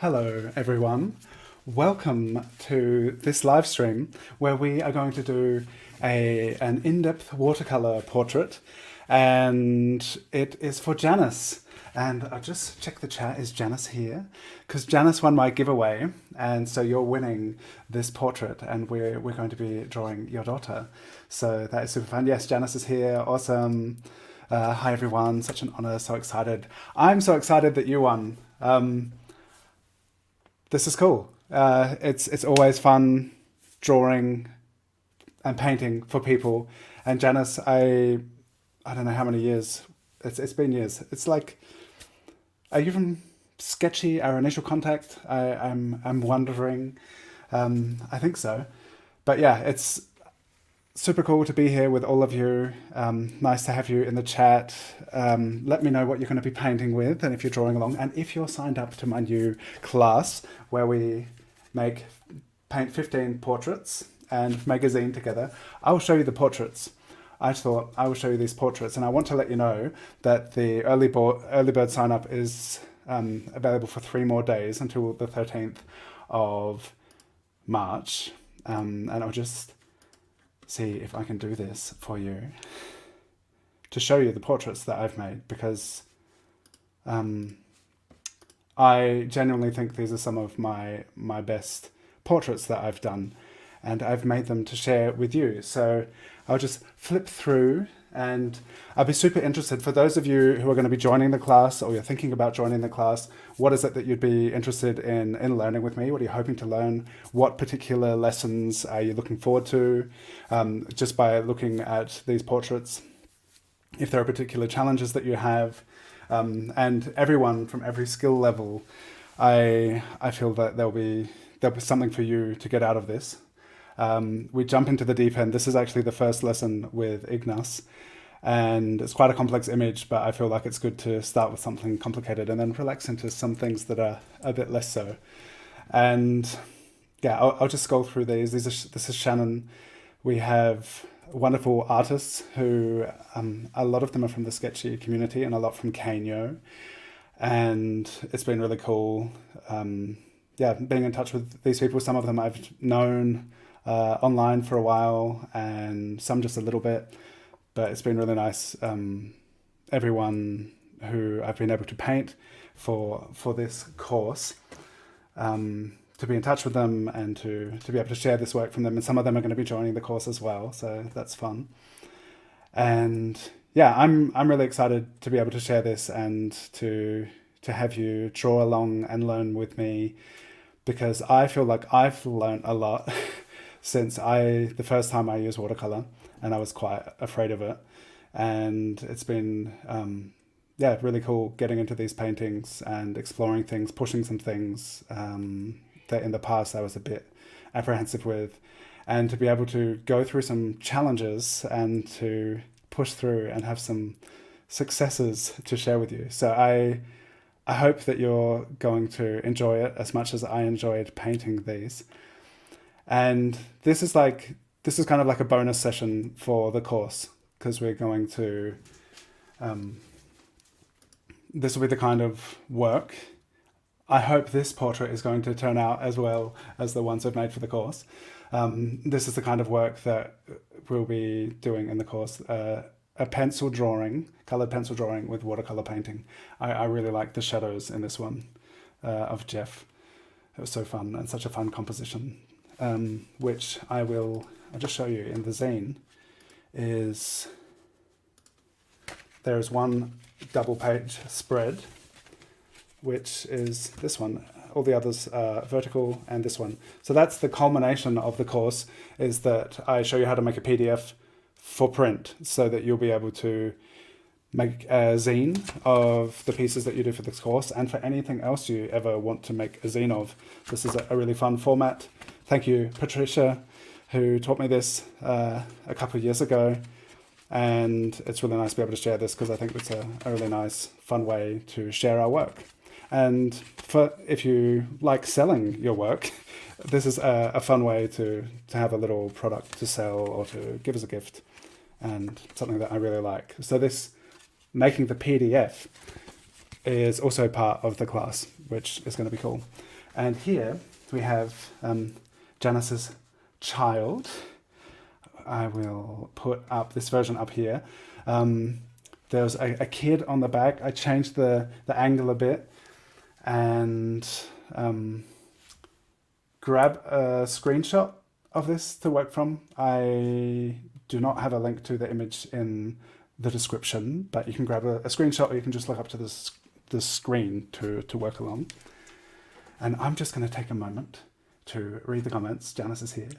Hello everyone, welcome to this live stream where we are going to do an in-depth watercolor portrait, and it is for Janice. And I just check the chat, is Janice here? Because Janice won my giveaway, and so you're winning this portrait, and we're going to be drawing your daughter. So that is super fun. Yes, Janice is here, awesome. Hi everyone, such an honor, so excited. I'm so excited that you won. This is cool. It's always fun drawing and painting for people. And Janice, I don't know how many years. It's been years. It's like, are you from Sketchy? Our initial contact. I'm wondering. I think so. But yeah, it's super cool to be here with all of you. Nice to have you in the chat. Let me know what you're going to be painting with and if you're drawing along. And if you're signed up to my new class where we paint 15 portraits and make a zine together, I will show you the portraits. I thought I will show you these portraits, and I want to let you know that the early bird sign up is available for 3 more days until the 13th of March. And I'll just see if I can do this for you to show you the portraits that I've made, because I genuinely think these are some of my best portraits that I've done, and I've made them to share with you. So I'll just flip through, and I'll be super interested for those of you who are going to be joining the class, or you're thinking about joining the class. What is it that you'd be interested in learning with me? What are you hoping to learn? What particular lessons are you looking forward to just by looking at these portraits? If there are particular challenges that you have, and everyone from every skill level, I feel that there'll be something for you to get out of this. We jump into the deep end. This is actually the first lesson with Ignace, and it's quite a complex image, but I feel like it's good to start with something complicated and then relax into some things that are a bit less so. And yeah, I'll just scroll through these. This is Shannon. We have wonderful artists who, a lot of them are from the Sketchy community and a lot from Kanyo. And it's been really cool, being in touch with these people. Some of them I've known online for a while, and some just a little bit, but it's been really nice. Everyone who I've been able to paint for this course, to be in touch with them and to be able to share this work from them. And some of them are going to be joining the course as well, so that's fun. And yeah, I'm really excited to be able to share this and to have you draw along and learn with me, because I feel like I've learned a lot since the first time I used watercolor, and I was quite afraid of it. And it's been really cool getting into these paintings and exploring things, pushing some things that in the past I was a bit apprehensive with, and to be able to go through some challenges and to push through and have some successes to share with you. So I hope that you're going to enjoy it as much as I enjoyed painting these. And this is kind of like a bonus session for the course, because we're going to, this will be the kind of work. I hope this portrait is going to turn out as well as the ones I've made for the course. This is the kind of work that we'll be doing in the course. A pencil drawing, colored pencil drawing with watercolor painting. I really like the shadows in this one of Jeff. It was so fun and such a fun composition, which I'll just show you in the zine. There's one double page spread, which is this one. All the others are vertical, and this one. So that's the culmination of the course, is that I show you how to make a PDF for print, so that you'll be able to make a zine of the pieces that you do for this course, and for anything else you ever want to make a zine of. This is a really fun format. Thank you, Patricia, who taught me this a couple of years ago. And it's really nice to be able to share this, because I think it's a really nice, fun way to share our work. And if you like selling your work, this is a fun way to have a little product to sell or to give as a gift, and something that I really like. So this making the PDF is also part of the class. which is going to be cool. And here we have Janice's child. I will put up this version up here. There's a kid on the back. I changed the angle a bit and grab a screenshot of this to work from. I do not have a link to the image in the description, but you can grab a screenshot, or you can just look up to the screen to work along. And I'm just going to take a moment to read the comments. Janice is here.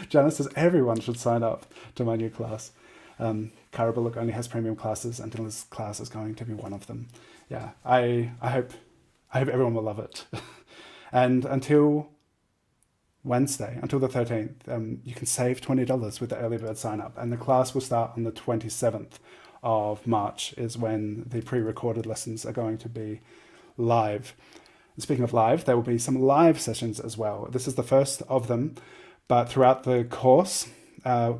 Janice says everyone should sign up to my new class. Cara Bullock only has premium classes, and Dylan's class is going to be one of them. Yeah, I hope everyone will love it. And until Wednesday, until the 13th, you can save $20 with the early bird sign up, and the class will start on the 27th of March is when the pre-recorded lessons are going to be live. And speaking of live, there will be some live sessions as well. This is the first of them, but throughout the course,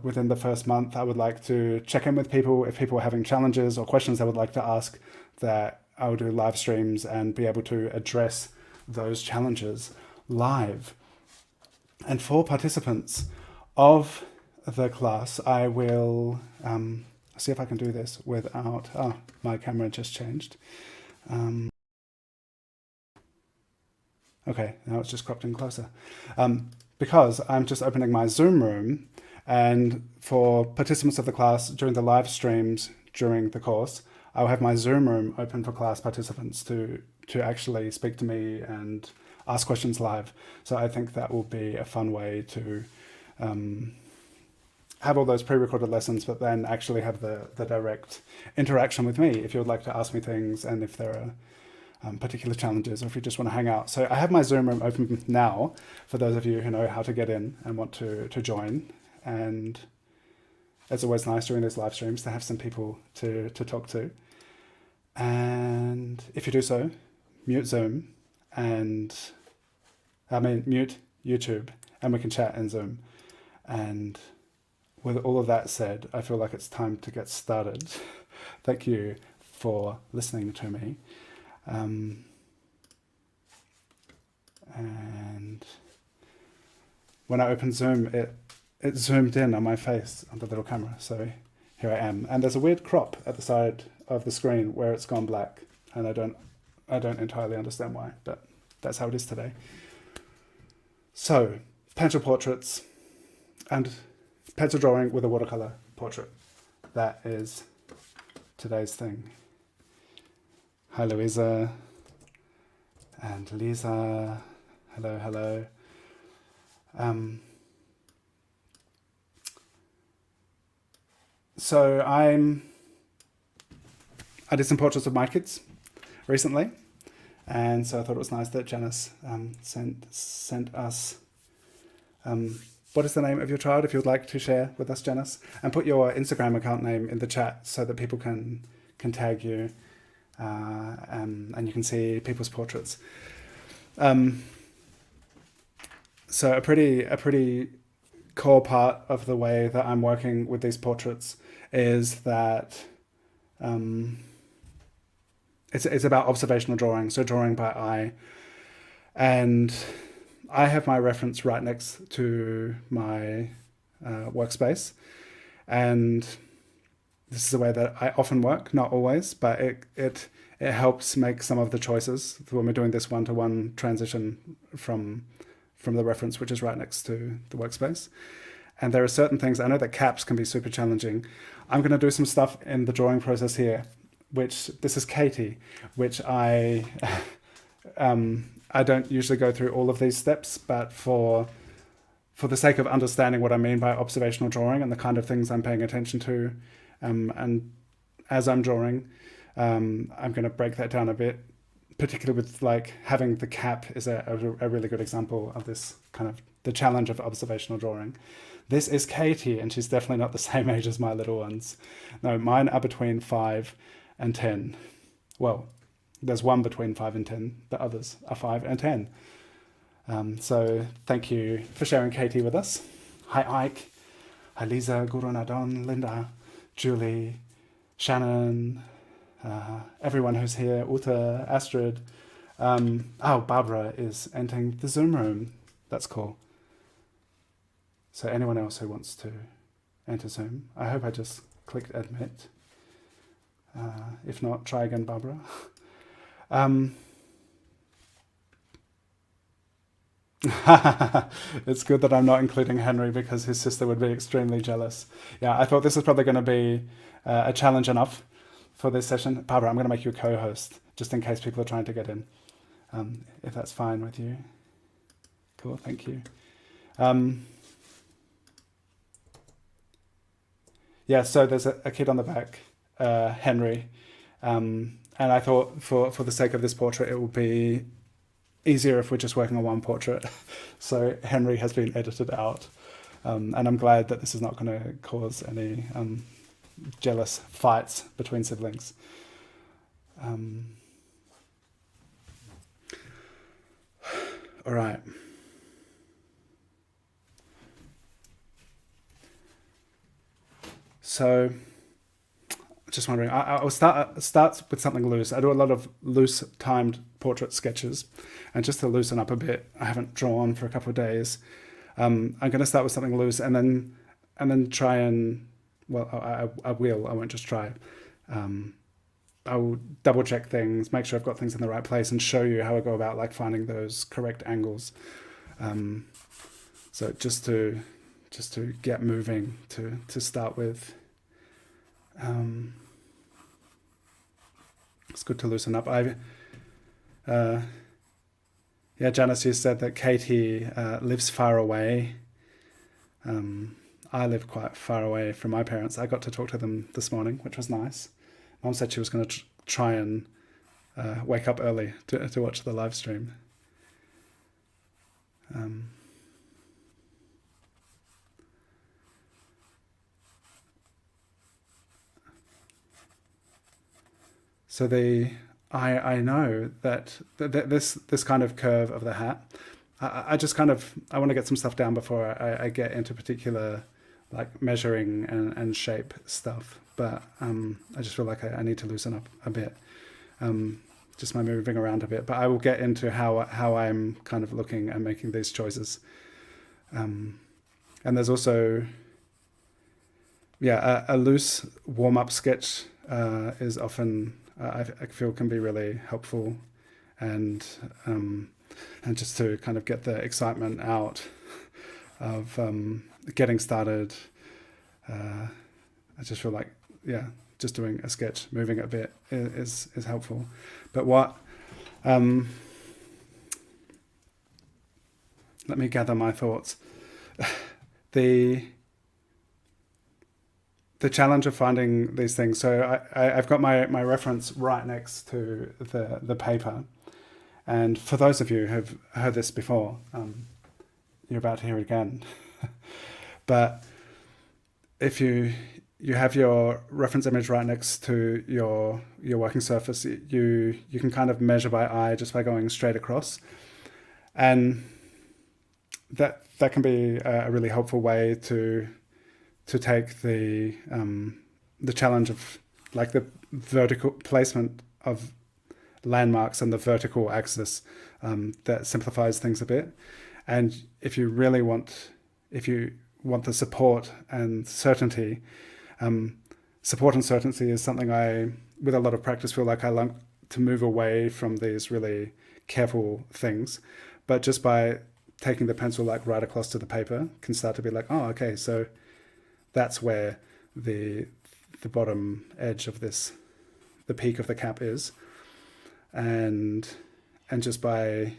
within the first month, I would like to check in with people. If people are having challenges or questions they would like to ask, that I will do live streams and be able to address those challenges live. And for participants of the class, I will see if I can do this without, my camera just changed. Okay, now it's just cropped in closer. Because I'm just opening my Zoom room, and for participants of the class during the live streams during the course, I'll have my Zoom room open for class participants to actually speak to me and ask questions live. So I think that will be a fun way to have all those pre-recorded lessons, but then actually have the direct interaction with me if you would like to ask me things, and if there are particular challenges, or if you just want to hang out. So I have my Zoom room open now for those of you who know how to get in and want to join. And it's always nice during these live streams to have some people to talk to. And if you do so, mute Zoom mute YouTube, and we can chat in Zoom. And with all of that said, I feel like it's time to get started. Thank you for listening to me. And when I opened Zoom, it zoomed in on my face on the little camera. So here I am. And there's a weird crop at the side of the screen where it's gone black. And I don't entirely understand why, but that's how it is today. So, pencil portraits and pencil drawing with a watercolor portrait. That is today's thing. Hi, Louisa and Lisa. Hello, hello. So I did some portraits of my kids recently, and so I thought it was nice that Janice sent us. What is the name of your child, if you would like to share with us, Janice? And put your Instagram account name in the chat so that people can tag you, and you can see people's portraits. So a pretty core part of the way that I'm working with these portraits is that it's about observational drawing, so drawing by eye. And I have my reference right next to my workspace, and this is the way that I often work, not always, but it helps make some of the choices when we're doing this one-to-one transition from the reference, which is right next to the workspace. And there are certain things, I know that caps can be super challenging. I'm going to do some stuff in the drawing process here, which, this is Katie, which I don't usually go through all of these steps, but for the sake of understanding what I mean by observational drawing and the kind of things I'm paying attention to, and as I'm drawing, I'm going to break that down a bit, particularly with like having the cap is a really good example of this kind of the challenge of observational drawing. This is Katie, and she's definitely not the same age as my little ones. No, mine are between 5 and 10. Well, there's one between 5 and 10, the others are 5 and 10. So thank you for sharing Katie with us. Hi Ike, hi Lisa, Gurunadon, Linda, Julie, Shannon, everyone who's here, Uta, Astrid, Oh, Barbara is entering the Zoom room. That's cool. So anyone else who wants to enter Zoom, I hope I just clicked admit. If not, try again, Barbara. It's good that I'm not including Henry because his sister would be extremely jealous. Yeah, I thought this was probably going to be a challenge enough for this session. Barbara, I'm going to make you a co-host just in case people are trying to get in, if that's fine with you. Cool, thank you. Yeah, so there's a kid on the back, Henry, and I thought for the sake of this portrait, it would be easier if we're just working on one portrait. So Henry has been edited out, and I'm glad that this is not going to cause any jealous fights between siblings. All right. So, just wondering, I'll start with something loose. I do a lot of loose timed portrait sketches, and just to loosen up a bit, I haven't drawn for a couple of days. I'm going to start with something loose, and then try and I won't just try. I'll double check things, make sure I've got things in the right place, and show you how I go about like finding those correct angles. So just to get moving to start with. It's good to loosen up. Janice, you said that Katie lives far away. I live quite far away from my parents. I got to talk to them this morning, which was nice. Mom said she was going to try and wake up early to watch the live stream. So I know that this kind of curve of the hat, I just kind of, I want to get some stuff down before I get into particular like measuring and shape stuff. But I just feel like I need to loosen up a bit, just my moving around a bit. But I will get into how I'm kind of looking and making these choices. And there's also, a loose warm-up sketch is often, I feel, can be really helpful, and just to kind of get the excitement out of getting started. I just feel like, just doing a sketch, moving it a bit is helpful. But let me gather my thoughts. The challenge of finding these things. So I've got my reference right next to the paper. And for those of you who have heard this before, you're about to hear it again. But if you have your reference image right next to your working surface, you can kind of measure by eye just by going straight across. And that can be a really helpful way to take the challenge of like the vertical placement of landmarks on the vertical axis, that simplifies things a bit. And if you want the support and certainty, support and certainty is something I, with a lot of practice, feel like I like to move away from these really careful things. But just by taking the pencil like right across to the paper can start to be like, oh, okay, so that's where the bottom edge of this, the peak of the cap is. And just by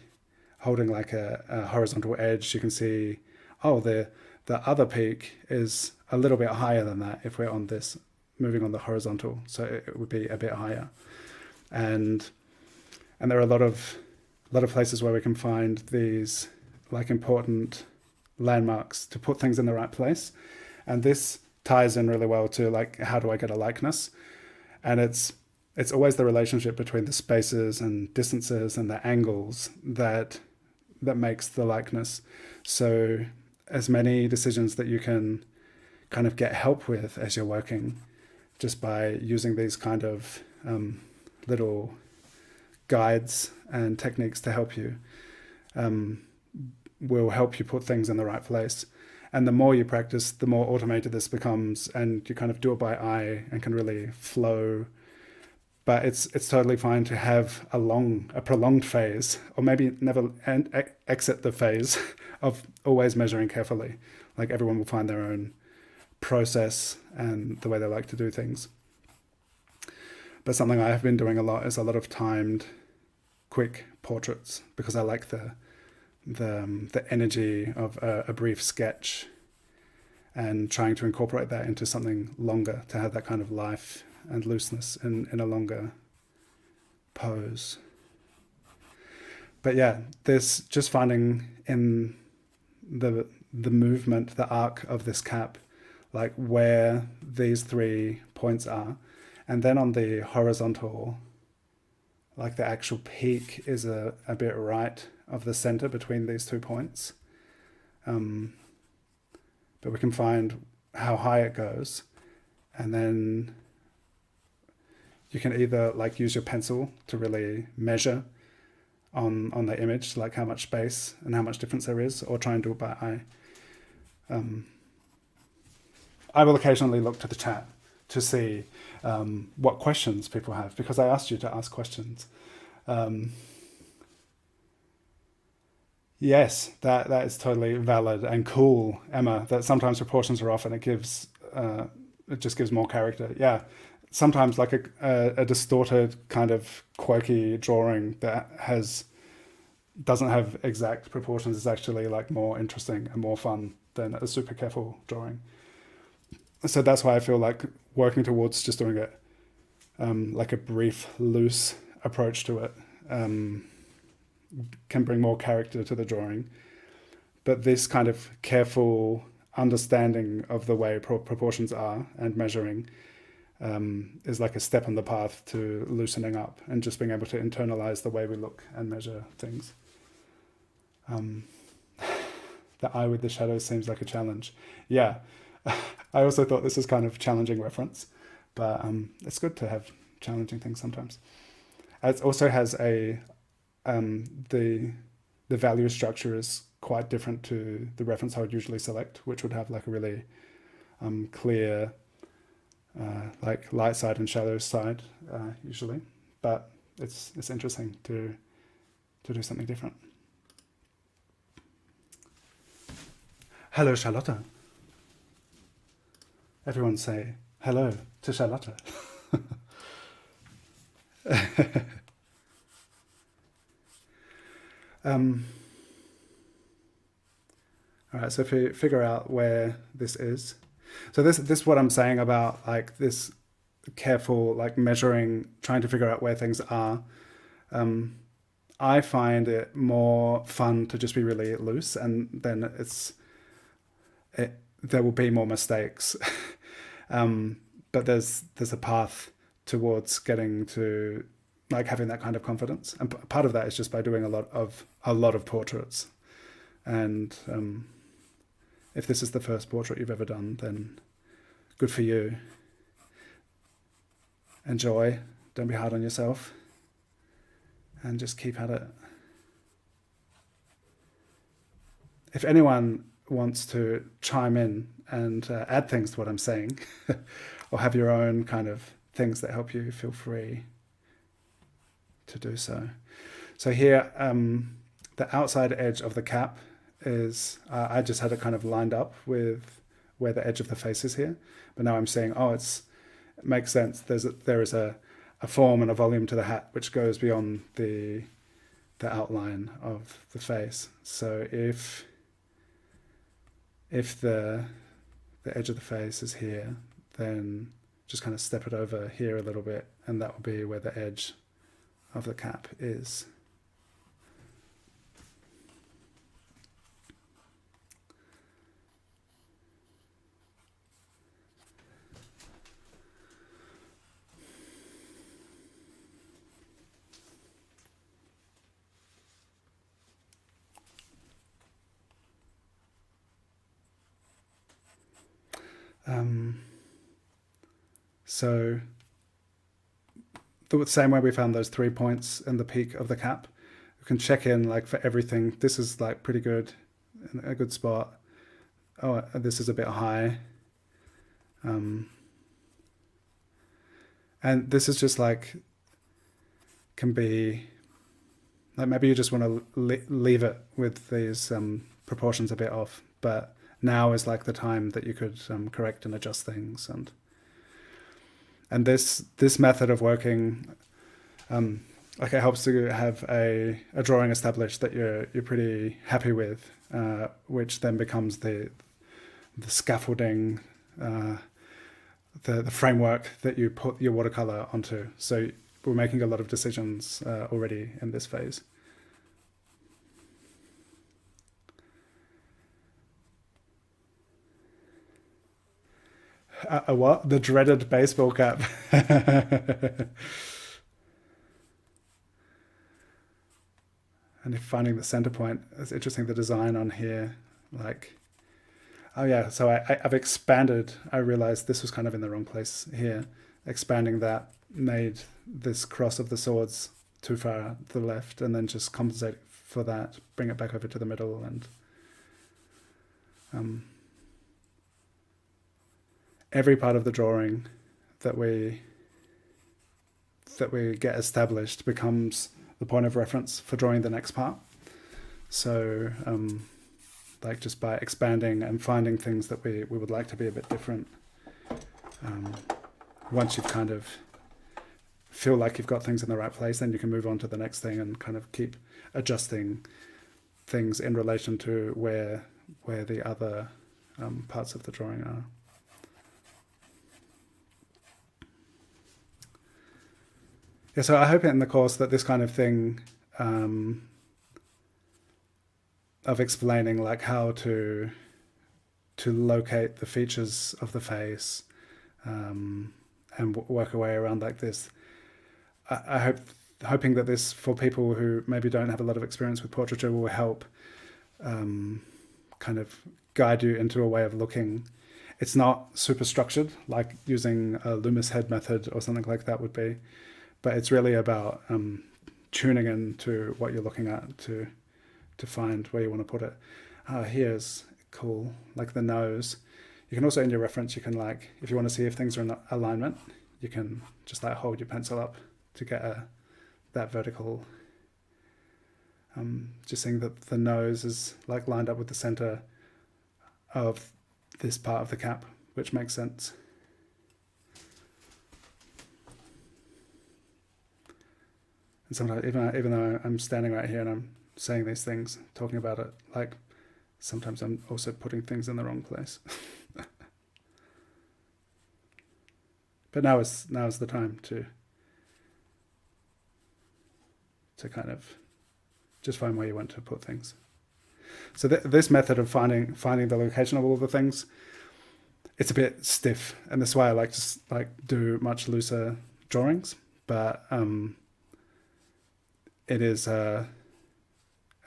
holding like a horizontal edge, you can see, oh, the other peak is a little bit higher than that if we're on this, moving on the horizontal. So it would be a bit higher. And there are a lot of places where we can find these like important landmarks to put things in the right place. And this ties in really well to like, how do I get a likeness? And it's always the relationship between the spaces and distances and the angles that makes the likeness. So as many decisions that you can kind of get help with as you're working, just by using these kind of little guides and techniques to help you will help you put things in the right place. And the more you practice, the more automated this becomes, and you kind of do it by eye and can really flow. But it's totally fine to have a prolonged phase, or maybe never exit the phase of always measuring carefully. Like, everyone will find their own process and the way they like to do things. But something I have been doing a lot is a lot of timed, quick portraits, because I like the energy of a brief sketch, and trying to incorporate that into something longer to have that kind of life and looseness in a longer pose. But yeah, there's just finding in the movement, the arc of this cap, like where these 3 points are. And then on the horizontal, like the actual peak is a bit right of the center between these 2 points. But we can find how high it goes, and then you can either like use your pencil to really measure on the image, like how much space and how much difference there is, or try and do it by eye. I will occasionally look to the chat to see what questions people have, because I asked you to ask questions. Yes, that is totally valid and cool, Emma, that sometimes proportions are off and it just gives more character. Yeah, sometimes like a distorted kind of quirky drawing that doesn't have exact proportions is actually like more interesting and more fun than a super careful drawing. So that's why I feel like working towards just doing it like a brief, loose approach to it can bring more character to the drawing. But this kind of careful understanding of the way proportions are and measuring is like a step on the path to loosening up and just being able to internalize the way we look and measure things. The eye with the shadows seems like a challenge. Yeah, I also thought this was kind of challenging reference, but it's good to have challenging things sometimes. It also has the value structure is quite different to the reference I would usually select, which would have like a really clear like light side and shadow side usually. But it's interesting to do something different. Hello, Charlotta. Everyone say hello to Charlotta. All right, so if you figure out where this is, so this what I'm saying about like this careful like measuring, trying to figure out where things are. I find it more fun to just be really loose, and then there will be more mistakes. But there's a path towards getting to like having that kind of confidence, and part of that is just by doing a lot of portraits. And if this is the first portrait you've ever done, then good for you. Enjoy, don't be hard on yourself, and just keep at it. If anyone wants to chime in and add things to what I'm saying, or have your own kind of things that help you, feel free to do so. So here, the outside edge of the cap is, I just had it kind of lined up with where the edge of the face is here. But now I'm saying, it makes sense. There is a form and a volume to the hat which goes beyond the outline of the face. So if the edge of the face is here, then just kind of step it over here a little bit, and that will be where the edge of the cap is. So the same way we found those 3 points in the peak of the cap, we can check in like for everything. This is like pretty good, a good spot. Oh, this is a bit high. And this is just like, can be, like maybe you just want to leave it with these proportions a bit off, but now is like the time that you could correct and adjust things. And this method of working, like it helps to have a drawing established that you're pretty happy with, which then becomes the scaffolding, the framework that you put your watercolor onto. So we're making a lot of decisions already in this phase. A what? The dreaded baseball cap. And if finding the center point, it's interesting, the design on here, like, oh yeah, so I've expanded, I realized this was kind of in the wrong place here. Expanding that made this cross of the swords too far to the left, and then just compensate for that, bring it back over to the middle, and every part of the drawing that we get established becomes the point of reference for drawing the next part. So like just by expanding and finding things that we would like to be a bit different, once you've kind of feel like you've got things in the right place, then you can move on to the next thing and kind of keep adjusting things in relation to where the other parts of the drawing are. Yeah, so I hope in the course that this kind of thing of explaining like how to locate the features of the face and work a way around like this. I hoping that this, for people who maybe don't have a lot of experience with portraiture, will help kind of guide you into a way of looking. It's not super structured like using a Loomis head method or something like that would be, but it's really about tuning into what you're looking at to find where you want to put it. Here's cool, like the nose. You can also, in your reference, you can like, if you want to see if things are in alignment, you can just like hold your pencil up to get that vertical. Just seeing that the nose is like lined up with the center of this part of the cap, which makes sense. And sometimes, even though I'm standing right here and I'm saying these things, talking about it, like sometimes I'm also putting things in the wrong place. But now is the time to kind of just find where you want to put things. So this method of finding the location of all the things, it's a bit stiff, and that's why I like to like do much looser drawings. But it is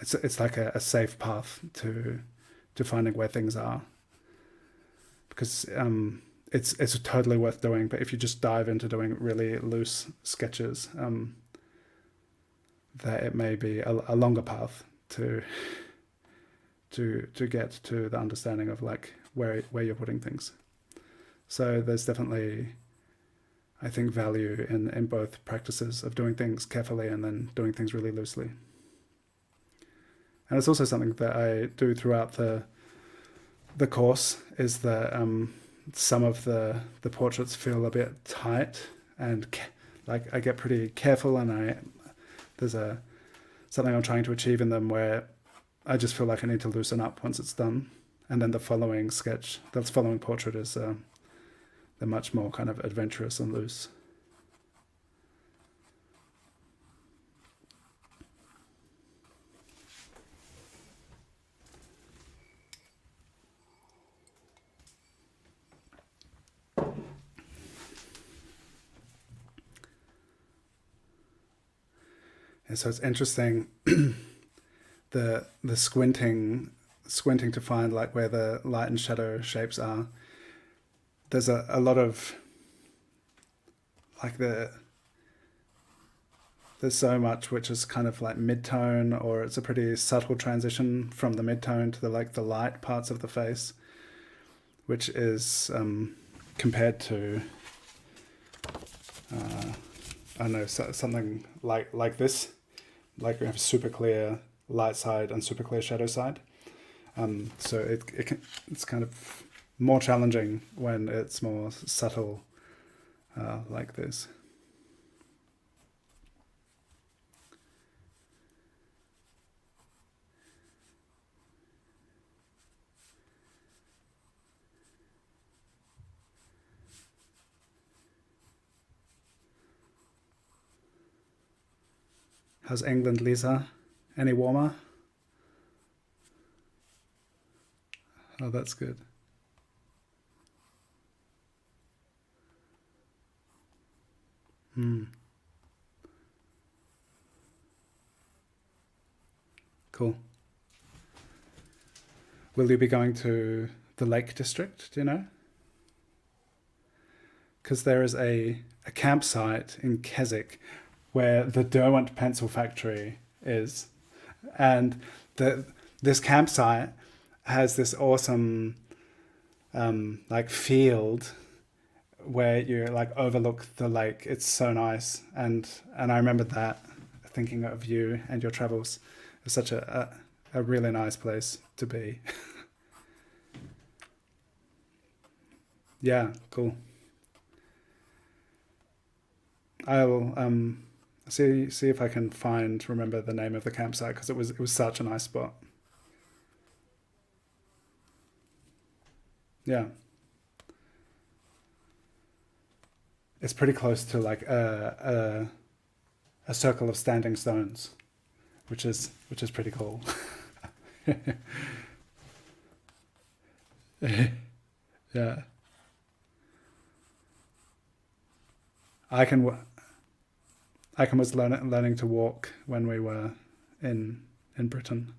it's like a safe path to finding where things are, because it's totally worth doing. But if you just dive into doing really loose sketches, that it may be a longer path to get to the understanding of like where you're putting things. So there's definitely, I think, value in both practices of doing things carefully and then doing things really loosely. And it's also something that I do throughout the course, is that some of the portraits feel a bit tight, and like I get pretty careful, and there's something I'm trying to achieve in them where I just feel like I need to loosen up once it's done. And then the following sketch, the following portrait is they're much more kind of adventurous and loose. And so it's interesting, the squinting to find like where the light and shadow shapes are. There's a lot of like there's so much which is kind of like mid-tone, or it's a pretty subtle transition from the mid-tone to the like the light parts of the face, which is compared to I don't know, something like this, like we have super clear light side and super clear shadow side. So it's kind of more challenging when it's more subtle like this. How's England, Lisa? Any warmer? Oh, that's good. Hmm. Cool. Will you be going to the Lake District? Do you know? Because there is a campsite in Keswick where the Derwent pencil factory is, and this campsite has this awesome like field where you like overlook the lake. It's so nice, and I remember that thinking of you and your travels. It's such a really nice place to be. Yeah, cool. I'll see if I can remember the name of the campsite, because it was such a nice spot. Yeah, it's pretty close to like a circle of standing stones, which is pretty cool. Yeah, I can I can was learning to walk when we were in Britain,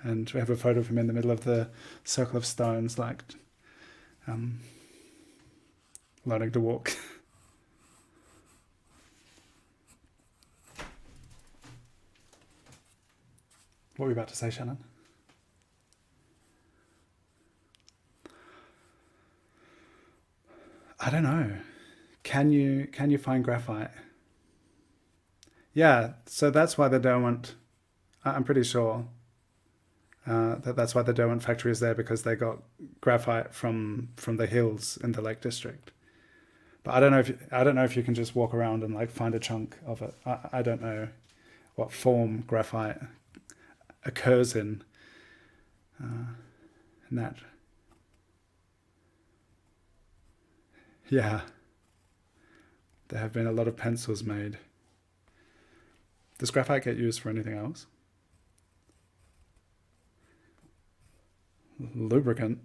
and we have a photo of him in the middle of the circle of stones, like um, learning to walk. What were you about to say, Shannon? I don't know. Can you find graphite? Yeah, so that's why the Derwent. I'm pretty sure that's why the Derwent factory is there, because they got graphite from the hills in the Lake District. But I don't know if you can just walk around and like find a chunk of it. I don't know what form graphite occurs in that. Yeah, there have been a lot of pencils made. Does graphite get used for anything else? Lubricant.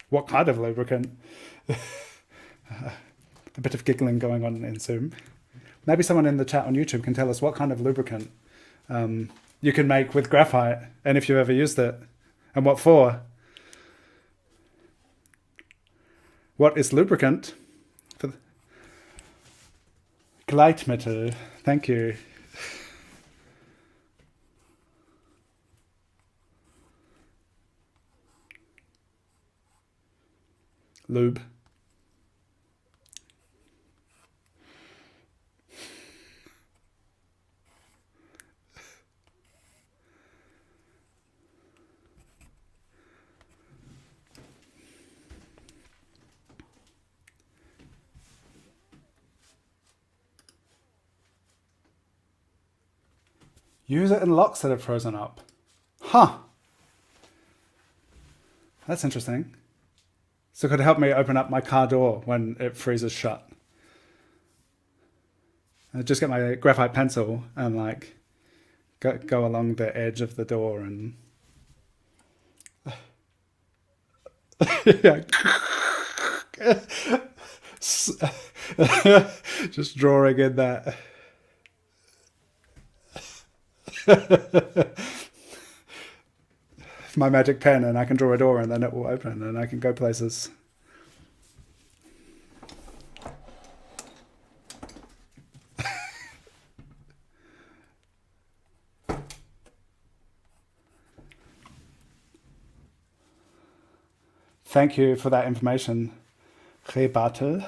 What kind of lubricant? A bit of giggling going on in Zoom. Maybe someone in the chat on YouTube can tell us what kind of lubricant you can make with graphite, and if you've ever used it, and what for. What is lubricant? For Gleitmittel. Thank you. Lube. Use it in locks that have frozen up. Huh. That's interesting. So it could help me open up my car door when it freezes shut. I just get my graphite pencil and like go along the edge of the door and yeah. Just drawing in that. My magic pen, and I can draw a door and then it will open and I can go places. Thank you for that information, Rebate.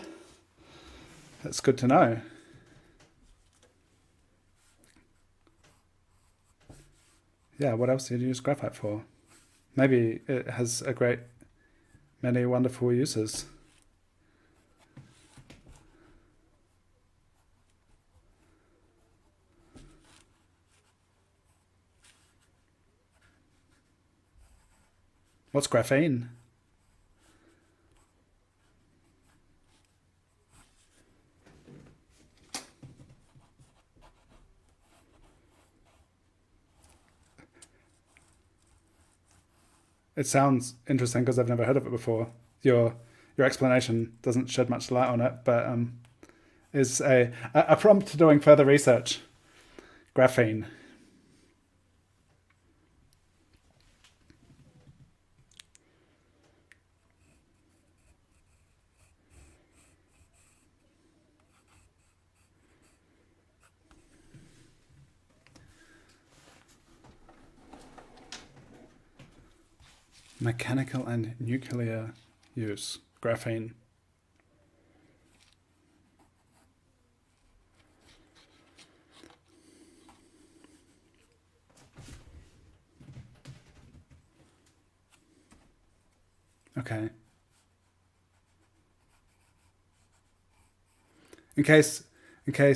That's good to know. Yeah, what else did you use graphite for? Maybe it has a great many wonderful uses. What's graphene? It sounds interesting because I've never heard of it before. Your explanation doesn't shed much light on it, but is a prompt to doing further research. Graphene. Mechanical and nuclear use. Graphene. Okay. In case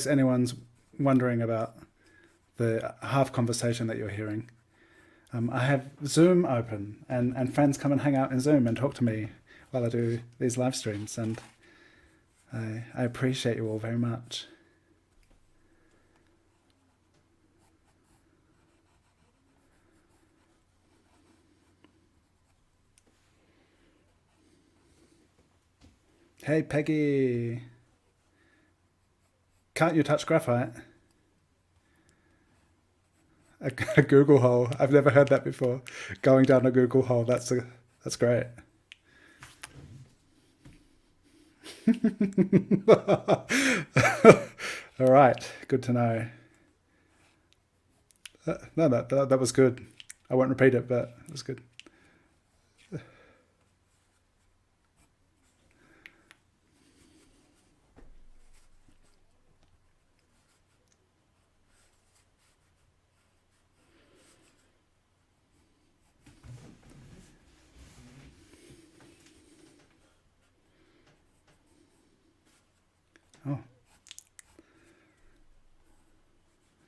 anyone's wondering about the half conversation that you're hearing, I have Zoom open, and friends come and hang out in Zoom and talk to me while I do these live streams, and I appreciate you all very much. Hey Peggy, can't you touch graphite? A Google hole. I've never heard that before. Going down a Google hole. That's great. All right. Good to know. No, that was good. I won't repeat it, but it was good. Oh,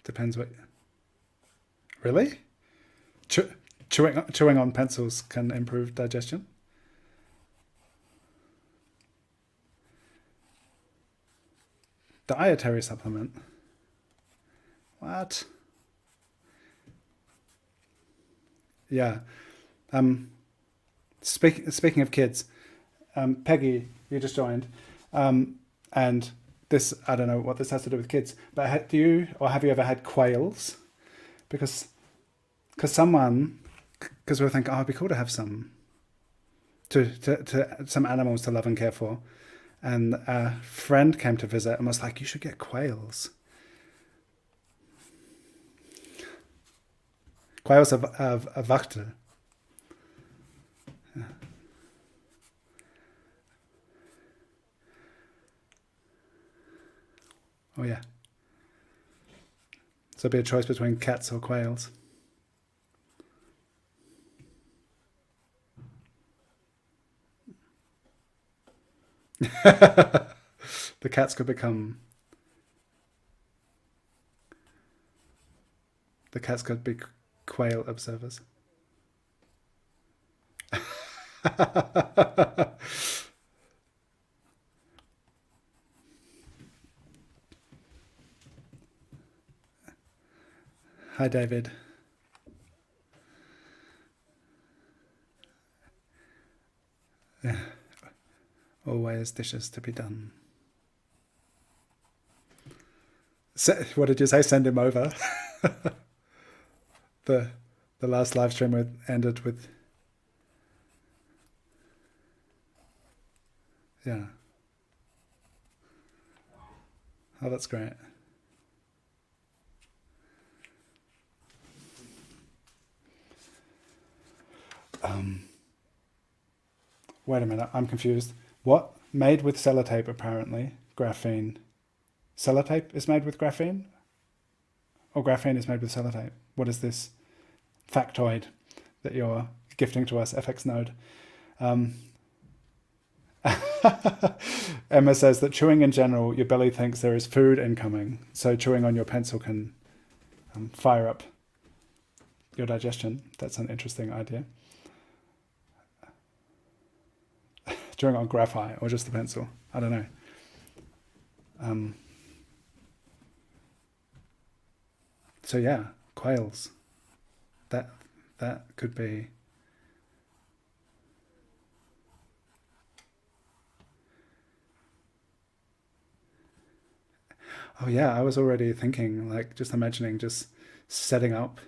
depends what. Really? Chewing on pencils can improve digestion. Dietary supplement. What? Yeah. Um. Speaking of kids, Peggy, you just joined, and this I don't know what this has to do with kids, but do you or have you ever had quails? Because someone because we were thinking, oh, it'd be cool to have some to some animals to love and care for, and a friend came to visit and was like, you should get quails. Quails of a Wachtel. Oh yeah. So it'd be a choice between cats or quails. The cats could become. The cats could be quail observers. Hi, David. Yeah. Always dishes to be done. What did you say? Send him over. the last live stream ended with, yeah. Oh, that's great. Wait a minute, I'm confused. What? Made with sellotape, apparently. Graphene. Sellotape is made with graphene? Or graphene is made with sellotape? What is this factoid that you're gifting to us, FX Node? Emma says that chewing in general, your belly thinks there is food incoming, so chewing on your pencil can fire up your digestion. That's an interesting idea. Chewing on graphite or just the pencil, I don't know. So yeah, quails. That could be. Oh yeah, I was already thinking, like, just imagining just setting up,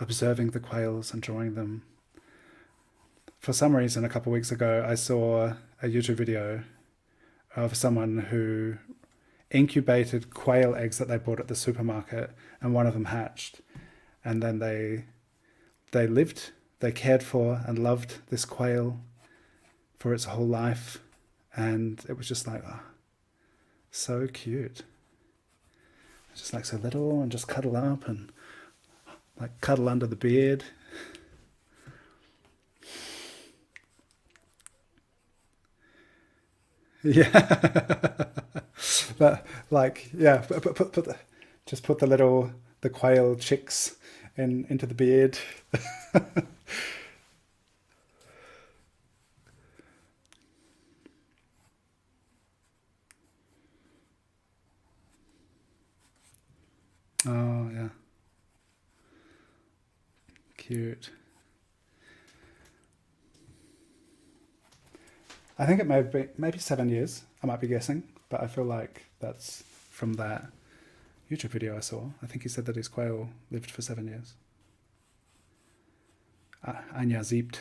observing the quails and drawing them. For some reason, a couple of weeks ago, I saw a YouTube video of someone who incubated quail eggs that they bought at the supermarket, and one of them hatched. And then they cared for and loved this quail for its whole life. And it was just like, oh, so cute. Just like so little and just cuddle up and like cuddle under the beard. Yeah. But like, yeah, just put the quail chicks into the beard. Oh yeah, cute. I think it may be maybe 7 years. I might be guessing, but I feel like that's from that YouTube video I saw. I think he said that his quail lived for 7 years. Anja siebt.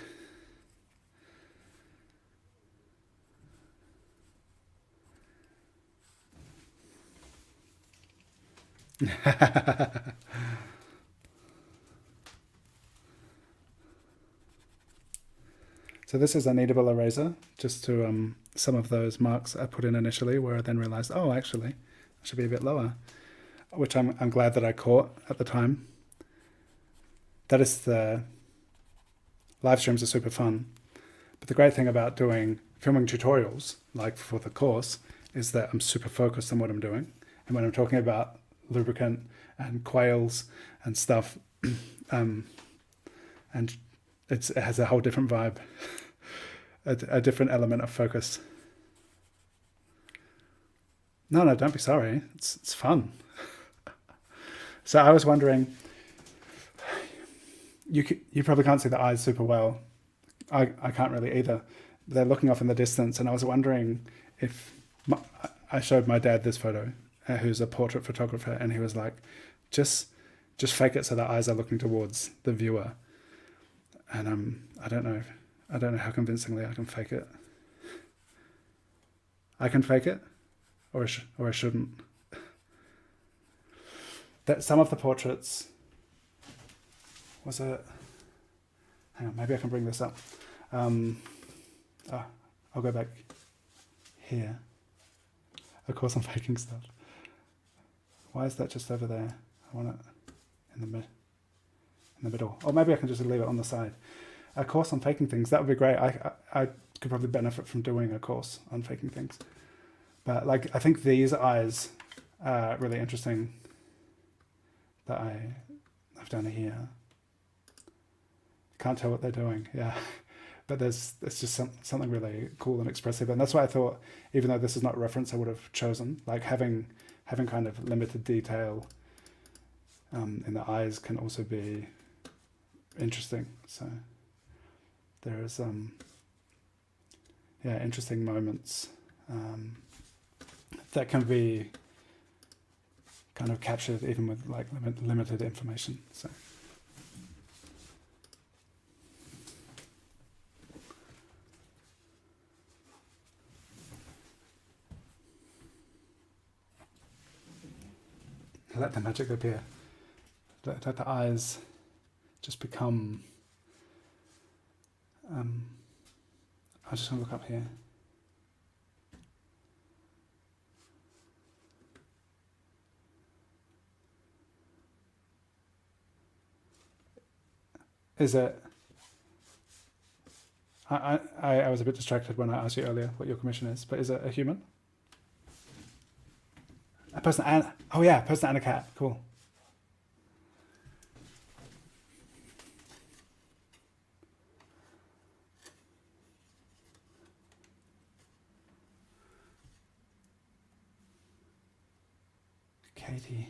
So this is a kneadable eraser, just to some of those marks I put in initially, where I then realized, oh, actually, I should be a bit lower, which I'm glad that I caught at the time. That is the live streams are super fun, but the great thing about filming tutorials, like for the course, is that I'm super focused on what I'm doing, and when I'm talking about lubricant and quails and stuff, and it has a whole different vibe, a different element of focus. No, don't be sorry. It's fun. So I was wondering, you probably can't see the eyes super well. I can't really either. They're looking off in the distance, and I was wondering if I showed my dad this photo, who's a portrait photographer, and he was like, just fake it so the eyes are looking towards the viewer. And I don't know how convincingly I can fake it. I can fake it, or I shouldn't. That some of the portraits was it. Hang on, maybe I can bring this up. I'll go back here. Of course, I'm faking stuff. Why is that just over there? I want it in the middle. Or maybe I can just leave it on the side. A course on faking things, that would be great. I could probably benefit from doing a course on faking things. But like, I think these eyes are really interesting that I've done here. Can't tell what they're doing, yeah. But it's just something really cool and expressive. And that's why I thought, even though this is not a reference I would have chosen, like having kind of limited detail in the eyes can also be interesting. So there's interesting moments that can be kind of captured even with like limited information. So let the magic appear. Let the eyes just become. I just want to look up here. Is it? I was a bit distracted when I asked you earlier what your commission is, but is it a human? A person and oh yeah, a person and a cat. Cool. Katie.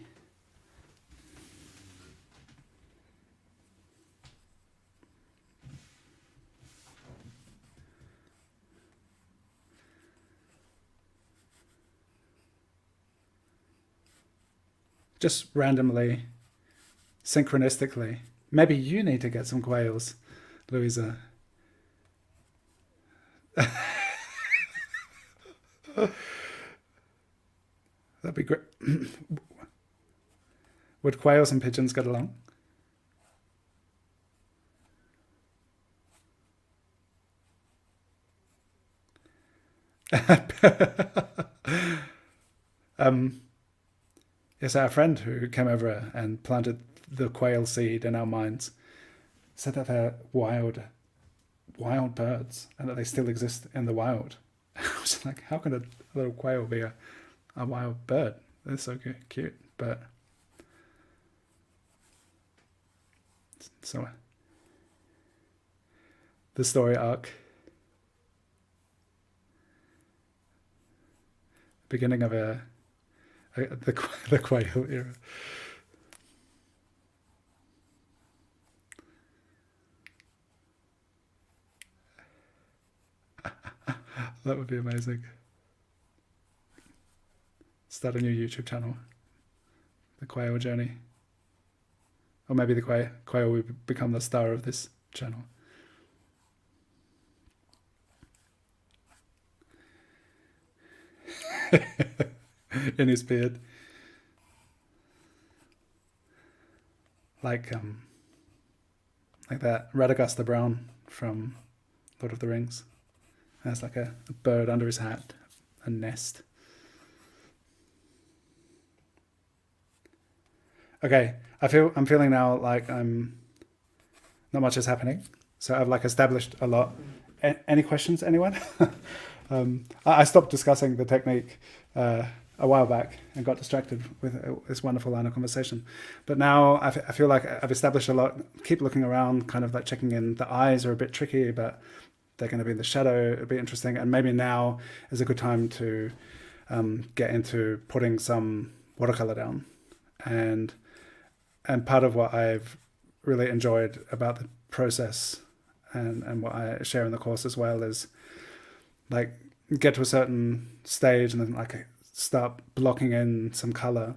Just randomly, synchronistically. Maybe you need to get some quails, Louisa. That'd be great. Would quails and pigeons get along? Yes, our friend who came over and planted the quail seed in our minds said that they're wild birds and that they still exist in the wild. I was like, how can a little quail be a wild bird? They're so cute. But so the story arc, beginning of the quail era. That would be amazing. Start a new YouTube channel. The Quail Journey. Or maybe the quail will become the star of this channel. In his beard. Like that Radagast the Brown from Lord of the Rings. Has like a bird under his hat, a nest. Okay, I'm feeling now like not much is happening. So I've like established a lot. Any questions, anyone? I stopped discussing the technique a while back and got distracted with this wonderful line of conversation. But now I feel like I've established a lot. Keep looking around, kind of like checking in. The eyes are a bit tricky, but they're going to be in the shadow. It'll be interesting. And maybe now is a good time to get into putting some watercolor down. And part of what I've really enjoyed about the process and what I share in the course as well is like get to a certain stage and then like start blocking in some color,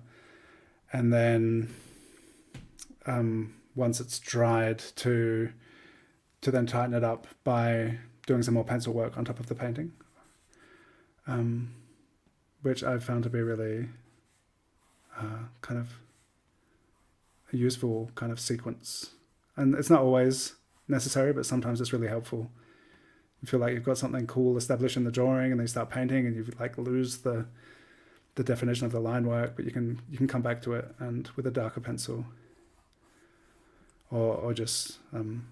and then once it's dried to then tighten it up by doing some more pencil work on top of the painting, which I've found to be really kind of a useful kind of sequence. And it's not always necessary, but sometimes it's really helpful. You feel like you've got something cool established in the drawing, and then you start painting, and you like lose the definition of the line work, but you can come back to it and with a darker pencil, or just you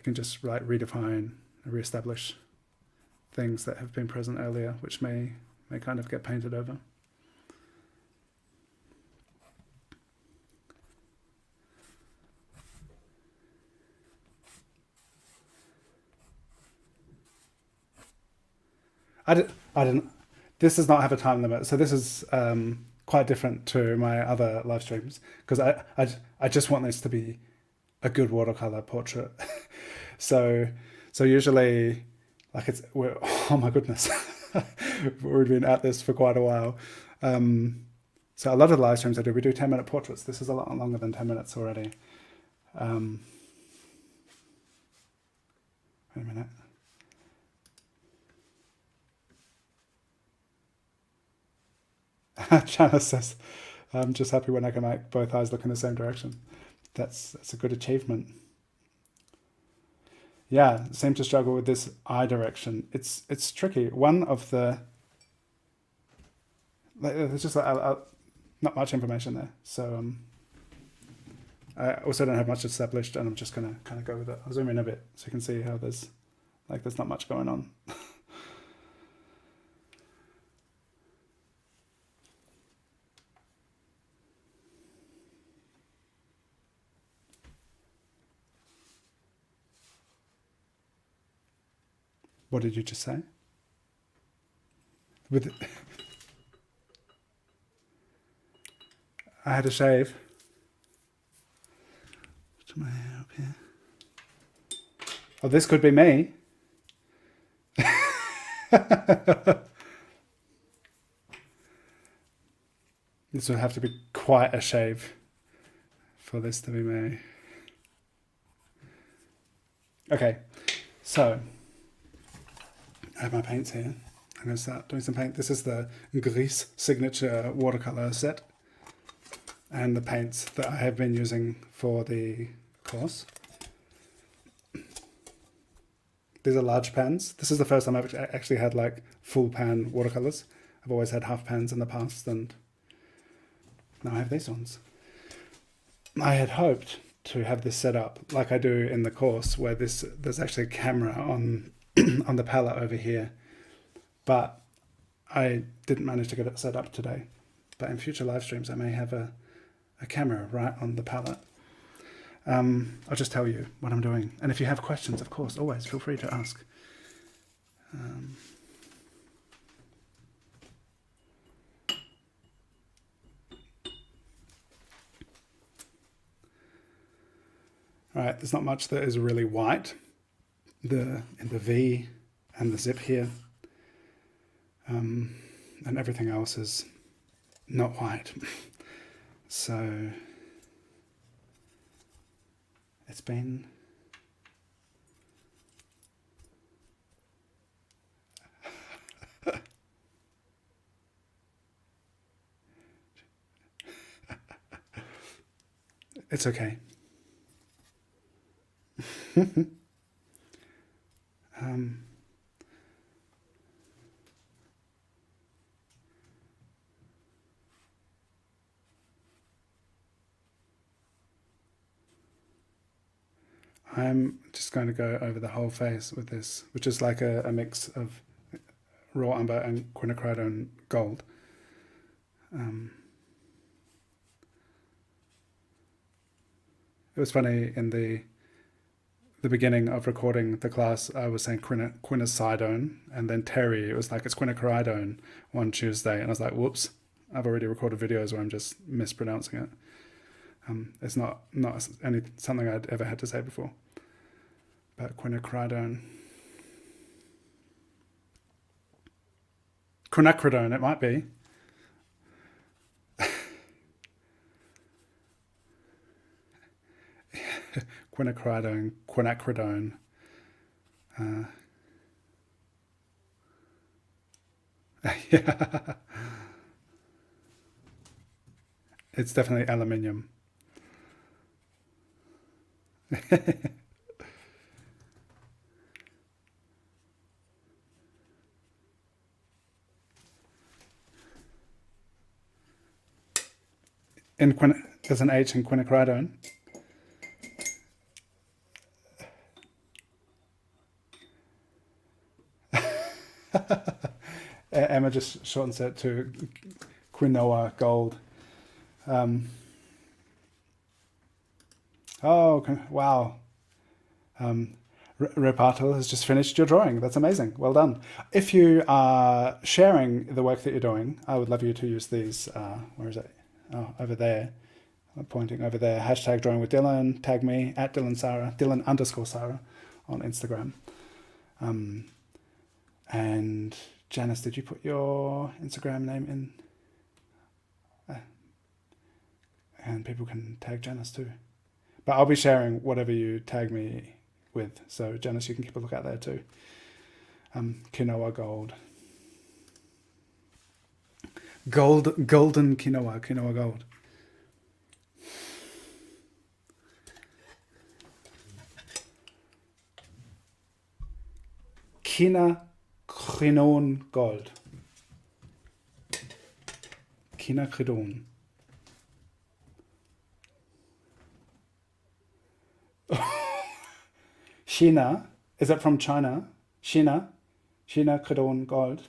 can just like redefine and reestablish things that have been present earlier, which may kind of get painted over. I didn't. This does not have a time limit, so this is quite different to my other live streams, because I just want this to be a good watercolor portrait. so usually, like oh my goodness, we've been at this for quite a while. So a lot of the live streams I do, we do 10-minute portraits. This is a lot longer than 10 minutes already. Wait a minute. Janice says, I'm just happy when I can make both eyes look in the same direction. That's a good achievement. Yeah, seem to struggle with this eye direction. It's tricky. One of the there's just not much information there. So I also don't have much established, and I'm just gonna kind of go with it. I'll zoom in a bit so you can see how there's not much going on. What did you just say? With I had a shave. Put my hair up here. Oh, this could be me. This would have to be quite a shave for this to be me. Okay, so I have my paints here. I'm going to start doing some paint. This is the Gris signature watercolor set, and the paints that I have been using for the course. These are large pans. This is the first time I've actually had like full pan watercolors. I've always had half pans in the past, and now I have these ones. I had hoped to have this set up like I do in the course, where there's actually a camera on on the palette over here, but I didn't manage to get it set up today. But in future live streams I may have a camera right on the palette. I'll just tell you what I'm doing, and if you have questions, of course, always feel free to ask. All right, there's not much that is really white. In the V and the zip here, and everything else is not white. So it's been it's okay. I'm just going to go over the whole face with this, which is like a mix of raw umber and quinacridone gold. It was funny in the beginning of recording the class, I was saying quinasidone, and then Terry, it was like it's quinacridone one Tuesday, and I was like, whoops, I've already recorded videos where I'm just mispronouncing it. It's not something I'd ever had to say before. But quinacridone. Quinacridone, it might be. Quinacridone. Yeah. It's definitely aluminium. There's an H in quinacridone. Emma just shortens it to quinoa gold. Oh, wow. Reparto has just finished your drawing. That's amazing. Well done. If you are sharing the work that you're doing, I would love you to use these. Where is it? Oh, over there. I'm pointing over there. Hashtag drawing with Dylan. Tag me at Dylan_Sarah on Instagram. And Janice, did you put your Instagram name in? And people can tag Janice too. But I'll be sharing whatever you tag me with. So Janice, you can keep a look out there too. Quinoa gold. Golden quinoa gold. Quinacridone gold. Quinacridone. China. Is it from China? China. Quinacridone gold.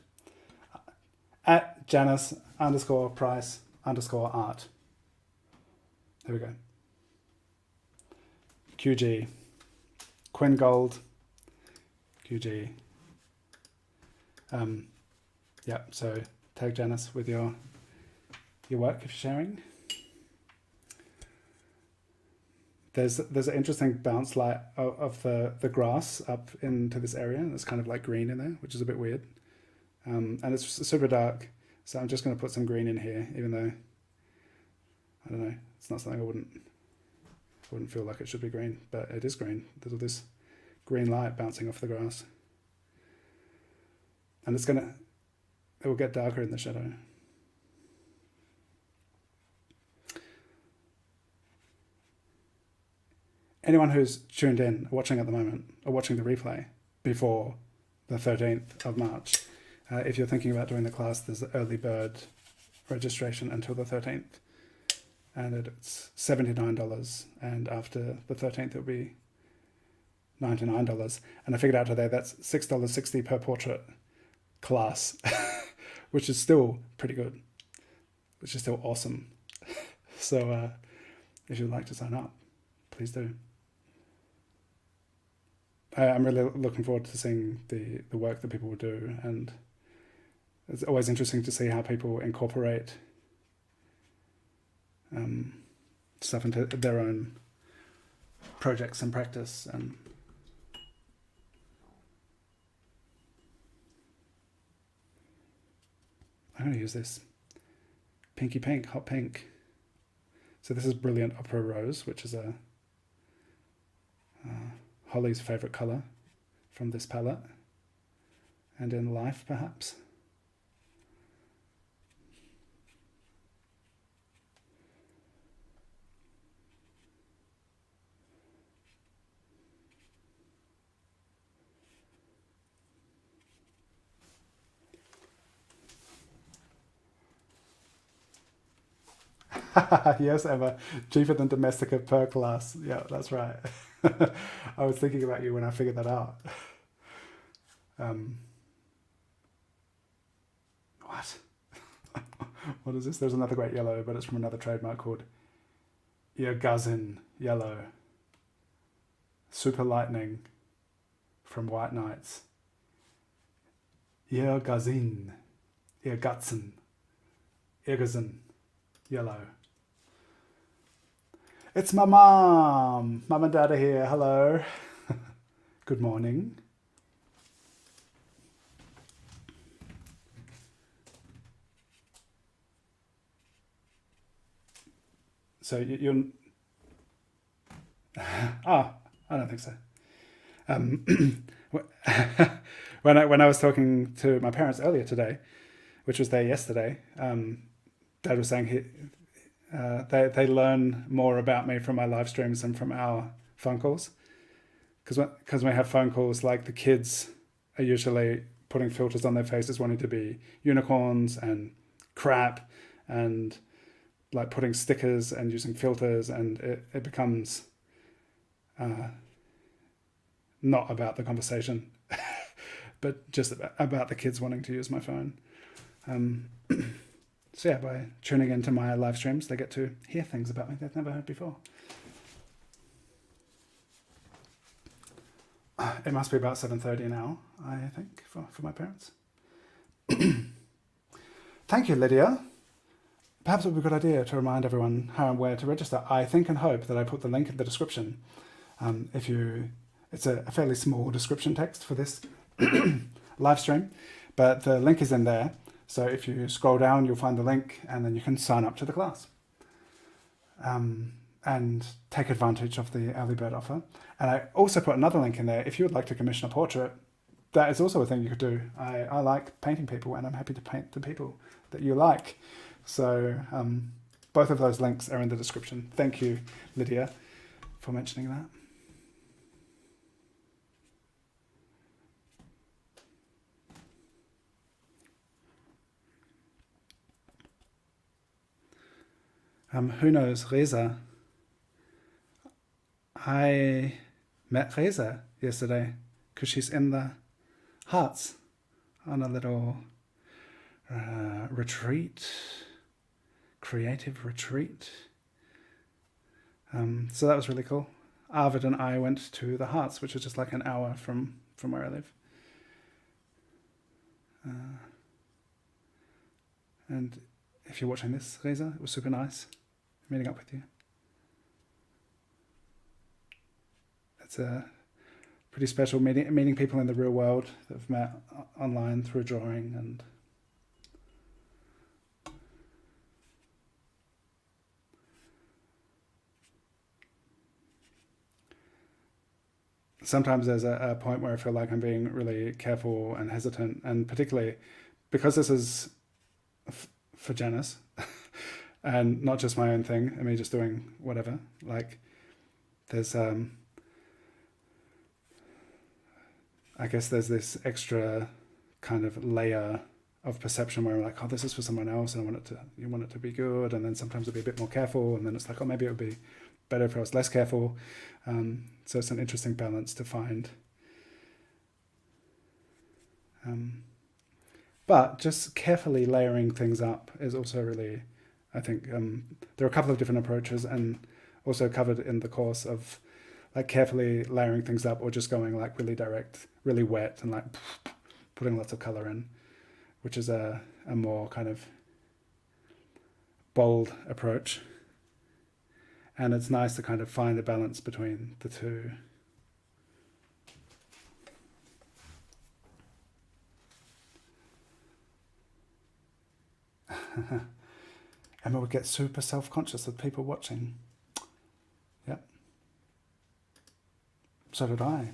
At Janice _ price _ art. There we go. QG. Quinn gold. QG. Yeah, so tag Janice with your work if you're sharing. There's an interesting bounce light of the grass up into this area. It's kind of like green in there, which is a bit weird. And it's super dark, so I'm just going to put some green in here, even though, I don't know, it's not something I wouldn't feel like it should be green, but it is green. There's all this green light bouncing off the grass. And it will get darker in the shadow. Anyone who's tuned in, watching at the moment, or watching the replay before the 13th of March, if you're thinking about doing the class, there's early bird registration until the 13th. And it's $79. And after the 13th, it'll be $99. And I figured out today that's $6.60 per portrait class, which is still pretty good, which is still awesome. So if you'd like to sign up, please do. I'm really looking forward to seeing the work that people will do, and it's always interesting to see how people incorporate stuff into their own projects and practice. And I'm going to use this pinky pink, hot pink. So this is Brilliant Opera Rose, which is a Holly's favorite color from this palette, and in life perhaps. Yes, Emma, cheaper than Domestica per class. Yeah, that's right. I was thinking about you when I figured that out. What? What is this? There's another great yellow, but it's from another trademark called Irgazin Yellow. Super Lightning from White Knights. Irgazin. Irgazin Yellow. It's my mom. Mum and dad are here. Hello. Good morning. So you're... I don't think so. When I was talking to my parents earlier today, which was there yesterday, Dad was saying they learn more about me from my live streams than from our phone calls. Because when we have phone calls, like the kids are usually putting filters on their faces, wanting to be unicorns and crap, and like putting stickers and using filters, and it becomes not about the conversation, but just about the kids wanting to use my phone. So yeah, by tuning into my live streams, they get to hear things about me they've never heard before. It must be about 7:30 now, I think, for my parents. Thank you, Lydia. Perhaps it would be a good idea to remind everyone how and where to register. I think and hope that I put the link in the description. It's a fairly small description text for this live stream, but the link is in there. So if you scroll down, you'll find the link, and then you can sign up to the class and take advantage of the early bird offer. And I also put another link in there. If you would like to commission a portrait, that is also a thing you could do. I like painting people, and I'm happy to paint the people that you like. So both of those links are in the description. Thank you, Lydia, for mentioning that. Who knows, Reza? I met Reza yesterday because she's in the Hearts on a little retreat, creative retreat. So that was really cool. Arvid and I went to the Hearts, which is just like an hour from where I live. And if you're watching this, Reza, it was super nice meeting up with you. It's a pretty special meeting people in the real world that I've met online through drawing, and sometimes there's a point where I feel like I'm being really careful and hesitant, and particularly because this is for Janice and not just my own thing and me just doing whatever. Like there's I guess there's this extra kind of layer of perception where I'm like, oh, this is for someone else, and you want it to be good, and then sometimes I'll be a bit more careful, and then it's like, oh, maybe it would be better if I was less careful. So it's an interesting balance to find. But just carefully layering things up is also really, I think, there are a couple of different approaches, and also covered in the course of like carefully layering things up, or just going like really direct, really wet, and like putting lots of color in, which is a more kind of bold approach. And it's nice to kind of find a balance between the two. Emma would get super self-conscious of people watching. Yep. So did I.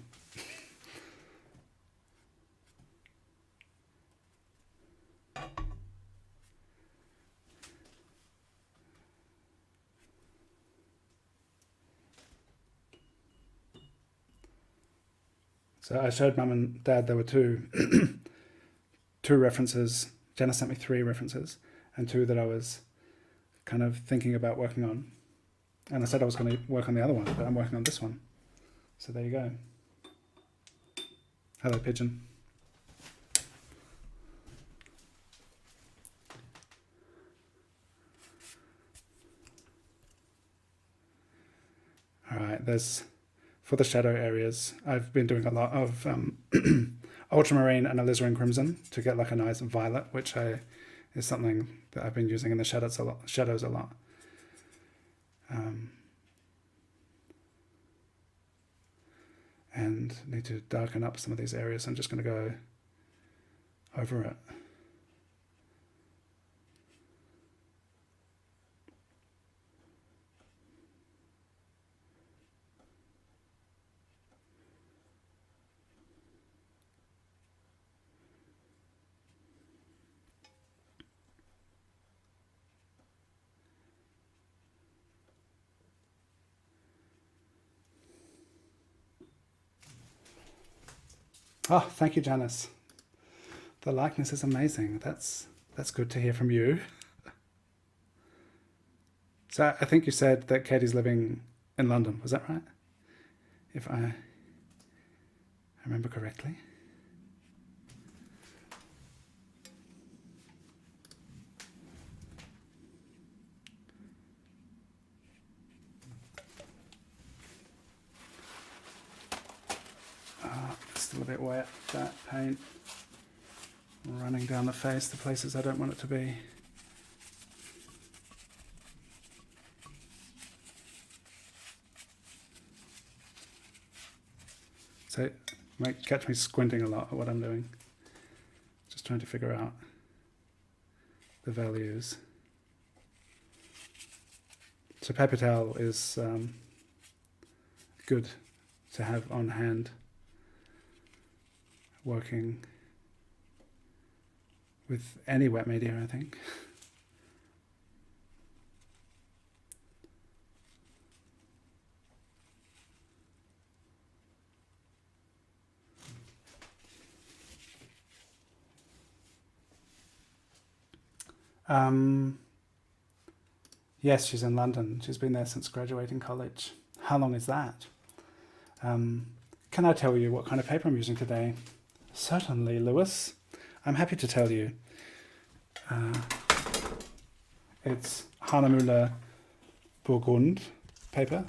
So I showed Mum and Dad there were two references. Jenna sent me 3 references, and 2 that I was kind of thinking about working on. And I said I was going to work on the other one, but I'm working on this one. So there you go. Hello, Pigeon. All right, there's, for the shadow areas, I've been doing a lot of ultramarine and alizarin crimson to get like a nice violet, which is something that I've been using in the shadows a lot. And need to darken up some of these areas. I'm just going to go over it. Oh, thank you, Janice. The likeness is amazing. That's good to hear from you. So I think you said that Katie's living in London. Was that right? If I remember correctly. Still a bit wet, that paint running down the face, the places I don't want it to be. So it might catch me squinting a lot at what I'm doing. Just trying to figure out the values. So paper towel is good to have on hand working with any wet media, I think. Yes, she's in London. She's been there since graduating college. How long is that? Can I tell you what kind of paper I'm using today? Certainly, Lewis. I'm happy to tell you. It's Hahnemühle Burgund paper.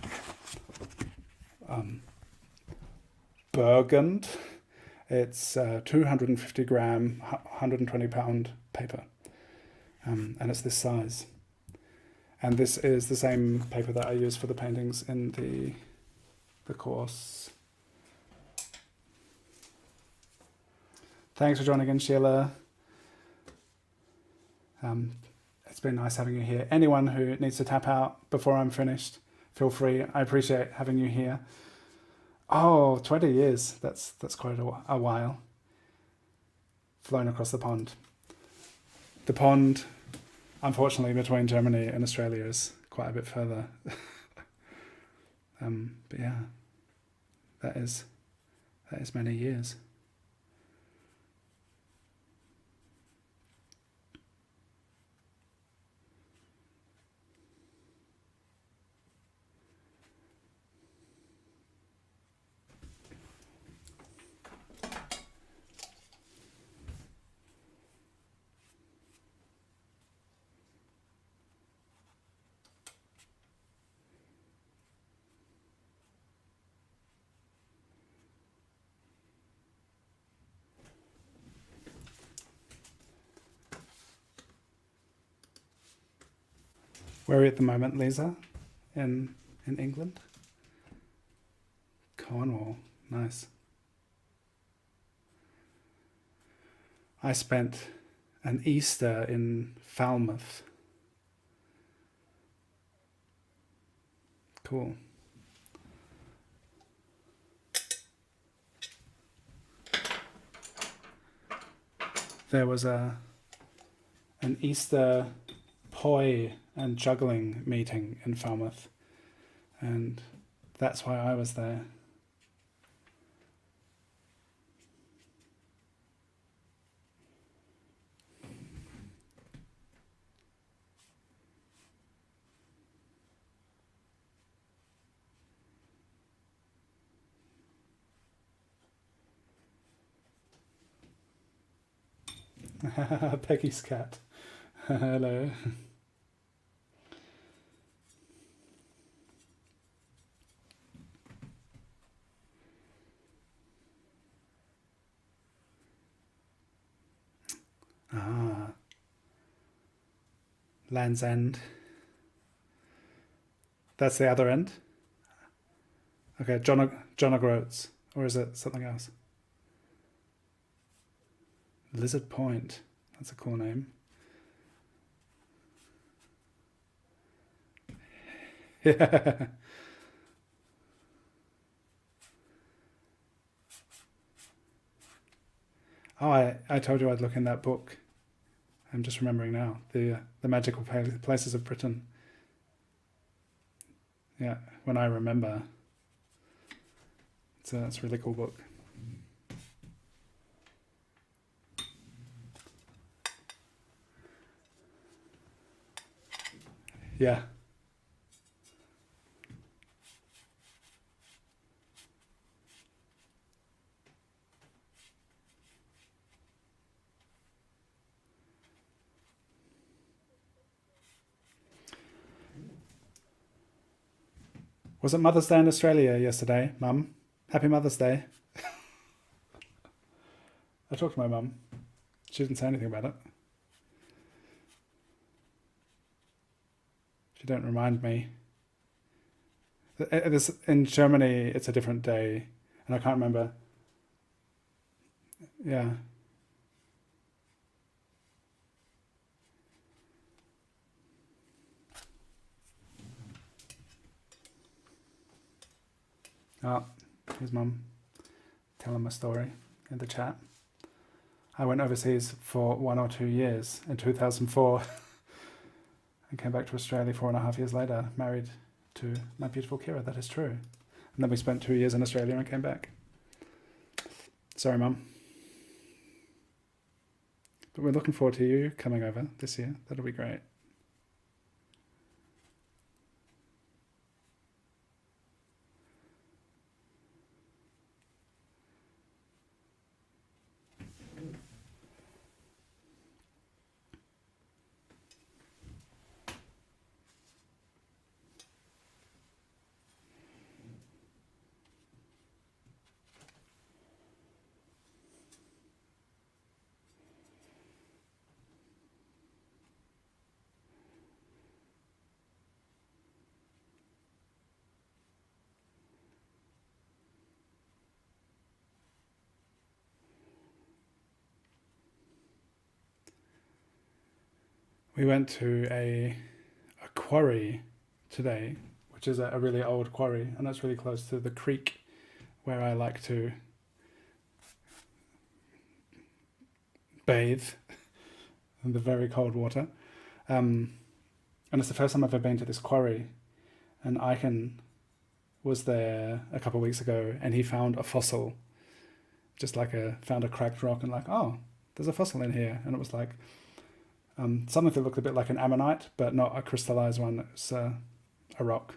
Burgund. It's 250 gram, 120 pound paper. And it's this size. And this is the same paper that I use for the paintings in the course. Thanks for joining in, Sheila. It's been nice having you here. Anyone who needs to tap out before I'm finished, feel free. I appreciate having you here. Oh, 20 years. That's quite a while. Flown across the pond. The pond, unfortunately, between Germany and Australia is quite a bit further. But yeah, that is many years. Where are you at the moment, Lisa? In England? Cornwall. Nice. I spent an Easter in Falmouth. Cool. There was an Easter poi and juggling meeting in Falmouth, and that's why I was there. Peggy's cat. Hello. Land's End. That's the other end? Okay, John O'Groats. Or is it something else? Lizard Point. That's a cool name. Yeah. Oh, I told you I'd look in that book. I'm just remembering now. The Magical Places of Britain. Yeah, when I remember. It's a really cool book. Yeah. Was it Mother's Day in Australia yesterday, Mum? Happy Mother's Day. I talked to my mum. She didn't say anything about it. She didn't remind me. In Germany, it's a different day, and I can't remember. Yeah. Oh, here's Mum telling my story. in the chat. I went overseas for 1 or 2 years in 2004 and came back to Australia 4.5 years later, married to my beautiful Kira. That is true. And then we spent 2 years in Australia and came back. Sorry, Mum. But we're looking forward to you coming over this year. That'll be great. We went to a quarry today, which is a really old quarry, and that's really close to the creek where I like to bathe in the very cold water. And it's the first time I've ever been to this quarry. And Iken was there a couple of weeks ago, and he found a fossil, just like found a cracked rock, and like, oh, there's a fossil in here. And it was like something that looked a bit like an ammonite, but not a crystallized one. It's a rock.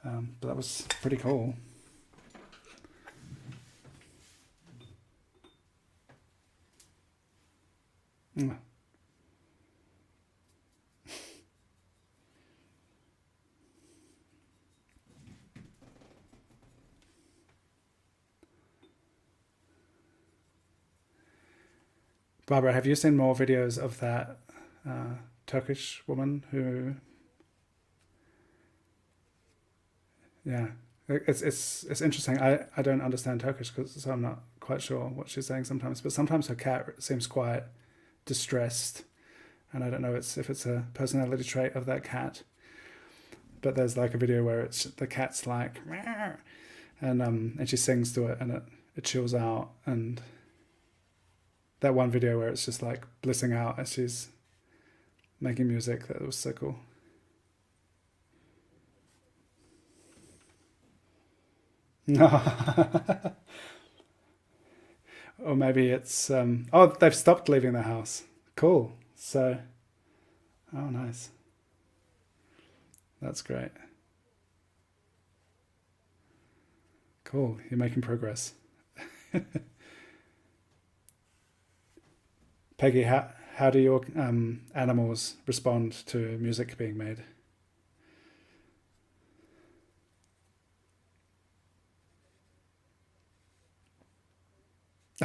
But that was pretty cool. Mm. Barbara, have you seen more videos of that Turkish woman who? Yeah, it's interesting. I don't understand Turkish, so I'm not quite sure what she's saying sometimes. But sometimes her cat seems quite distressed, and I don't know if it's a personality trait of that cat. But there's like a video where the cat's like, "Meow," and she sings to it, and it chills out. And that one video where it's just like blissing out as she's making music, that was so cool. Or maybe it's they've stopped leaving the house. Cool. So, oh, nice. That's great. Cool. You're making progress. Peggy, how do your animals respond to music being made?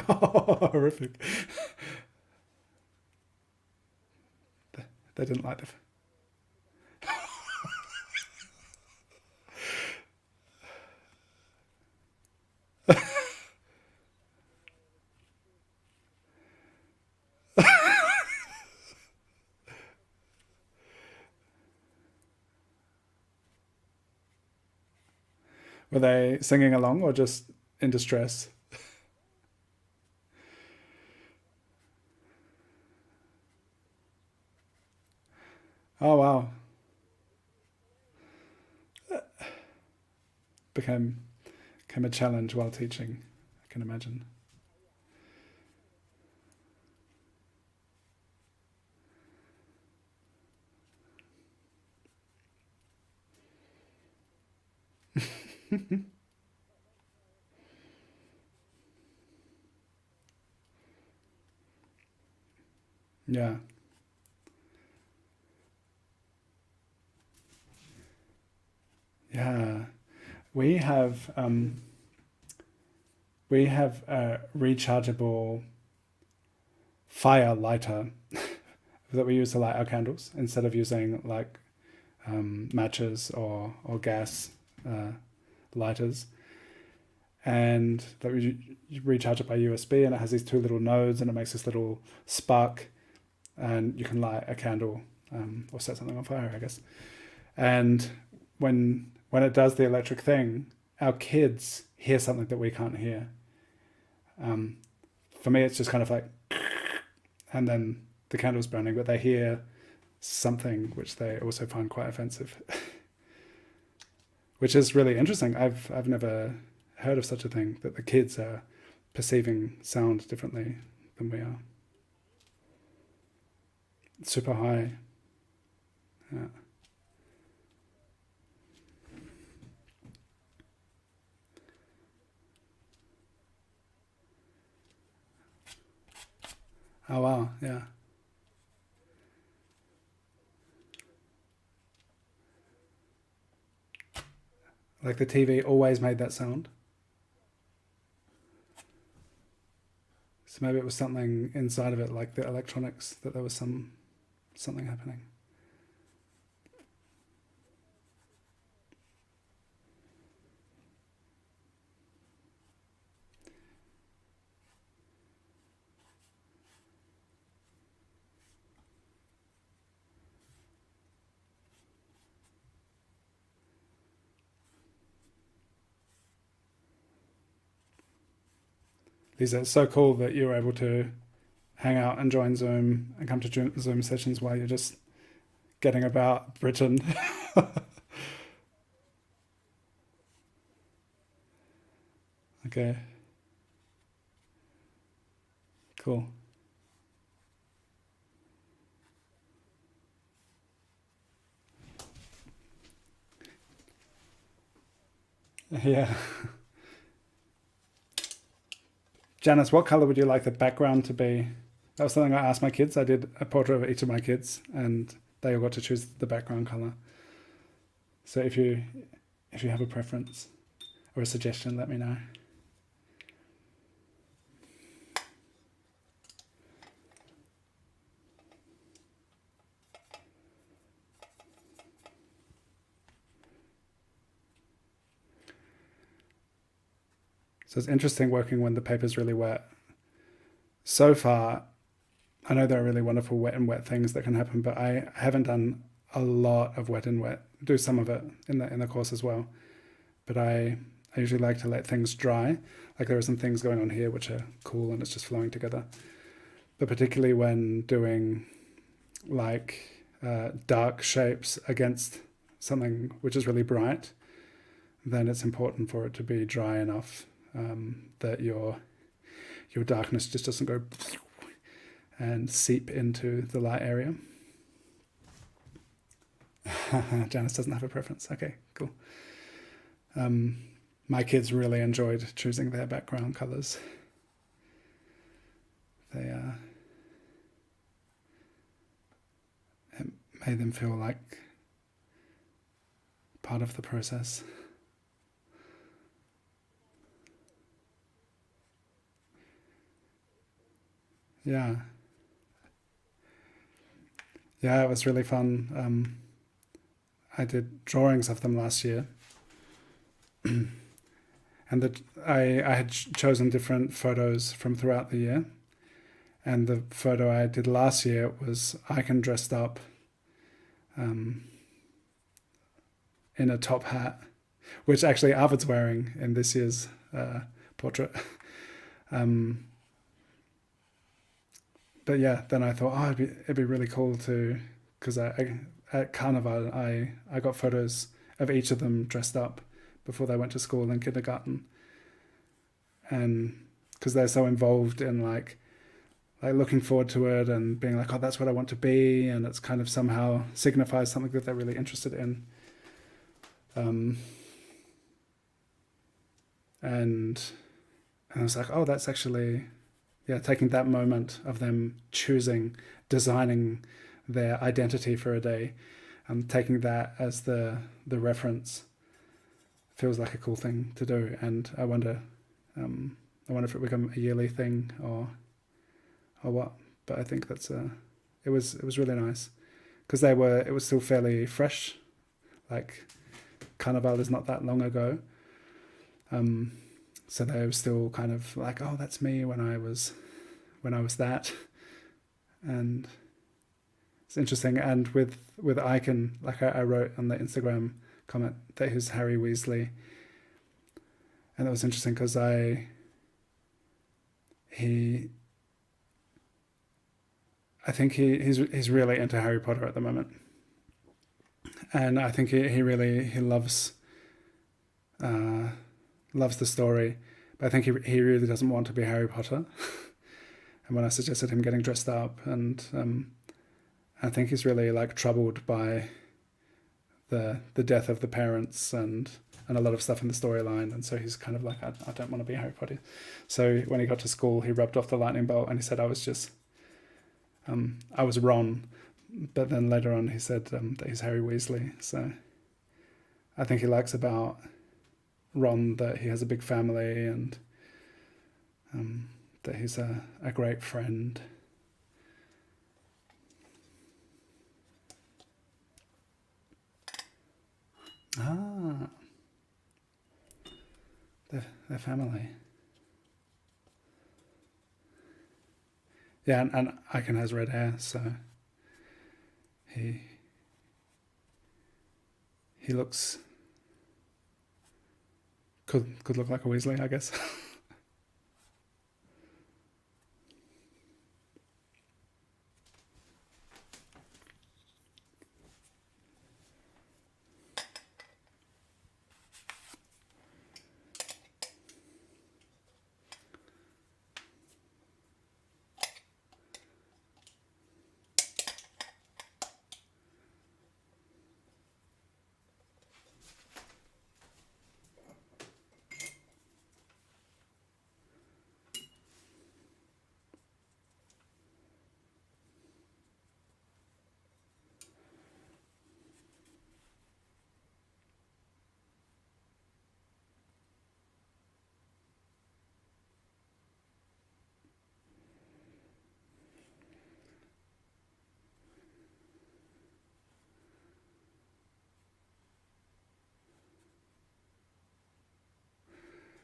Oh, horrific. They didn't like the. Were they singing along or just in distress? Oh, wow. Became a challenge while teaching, I can imagine. Yeah. Yeah. We have a rechargeable fire lighter that we use to light our candles instead of using like matches or gas uh, lighters. And that you recharge it by USB, and it has these two little nodes, and it makes this little spark, and you can light a candle or set something on fire, I guess. And when it does the electric thing, our kids hear something that we can't hear. Um, for me, it's just kind of like, and then the candle's burning, but they hear something which they also find quite offensive, which is really interesting. I've never heard of such a thing, that the kids are perceiving sound differently than we are. Super high. Yeah. Oh wow, yeah. Like the TV always made that sound. So maybe it was something inside of it, like the electronics, that there was something happening. Lisa, it's so cool that you were able to hang out and join Zoom and come to Zoom sessions while you're just getting about Britain. Okay, cool. Yeah. Janice, what color would you like the background to be? That was something I asked my kids. I did a portrait of each of my kids, and they all got to choose the background color. So if you have a preference or a suggestion, let me know. So it's interesting working when the paper's really wet. So far, I know there are really wonderful wet and wet things that can happen, but I haven't done a lot of wet and wet. Do some of it in the course as well, but I usually like to let things dry. Like there are some things going on here which are cool and it's just flowing together. But particularly when doing like dark shapes against something which is really bright, then it's important for it to be dry enough that your darkness just doesn't go and seep into the light area. Janice doesn't have a preference. Okay, cool. My kids really enjoyed choosing their background colors. They it made them feel like part of the process. Yeah, yeah, it was really fun. I did drawings of them last year, and I had chosen different photos from throughout the year. And the photo I did last year was Icon dressed up um, in a top hat, which actually Arvid's wearing in this year's portrait. Um, but yeah, then I thought, oh, it'd be really cool to, because at Carnival I got photos of each of them dressed up before they went to school in kindergarten, and because they're so involved in like looking forward to it and being like, oh, that's what I want to be, and it's kind of somehow signifies something that they're really interested in. Um, and I was like, oh, that's actually, yeah, taking that moment of them choosing, designing their identity for a day, and taking that as the reference feels like a cool thing to do. And I wonder if it become a yearly thing or what. But I think it was really nice because it was still fairly fresh. Like Carnival is not that long ago, so they were still kind of like, oh, that's me when I was that, and it's interesting. And with Icon, like I wrote on the Instagram comment that he's Harry Weasley, and it was interesting because he I think he's really into Harry Potter at the moment, and I think he really loves the story, but I think he really doesn't want to be Harry Potter. And when I suggested him getting dressed up, and I think he's really like troubled by the death of the parents and a lot of stuff in the storyline, and so he's kind of like, I don't want to be Harry Potter. So when he got to school, he rubbed off the lightning bolt and he said, I was Ron, but then later on he said that he's Harry Weasley. So I think he likes about Ron that he has a big family, and that he's a great friend. Ah, their family. Yeah, and Icon has red hair, so he looks could look like a Weasley, I guess.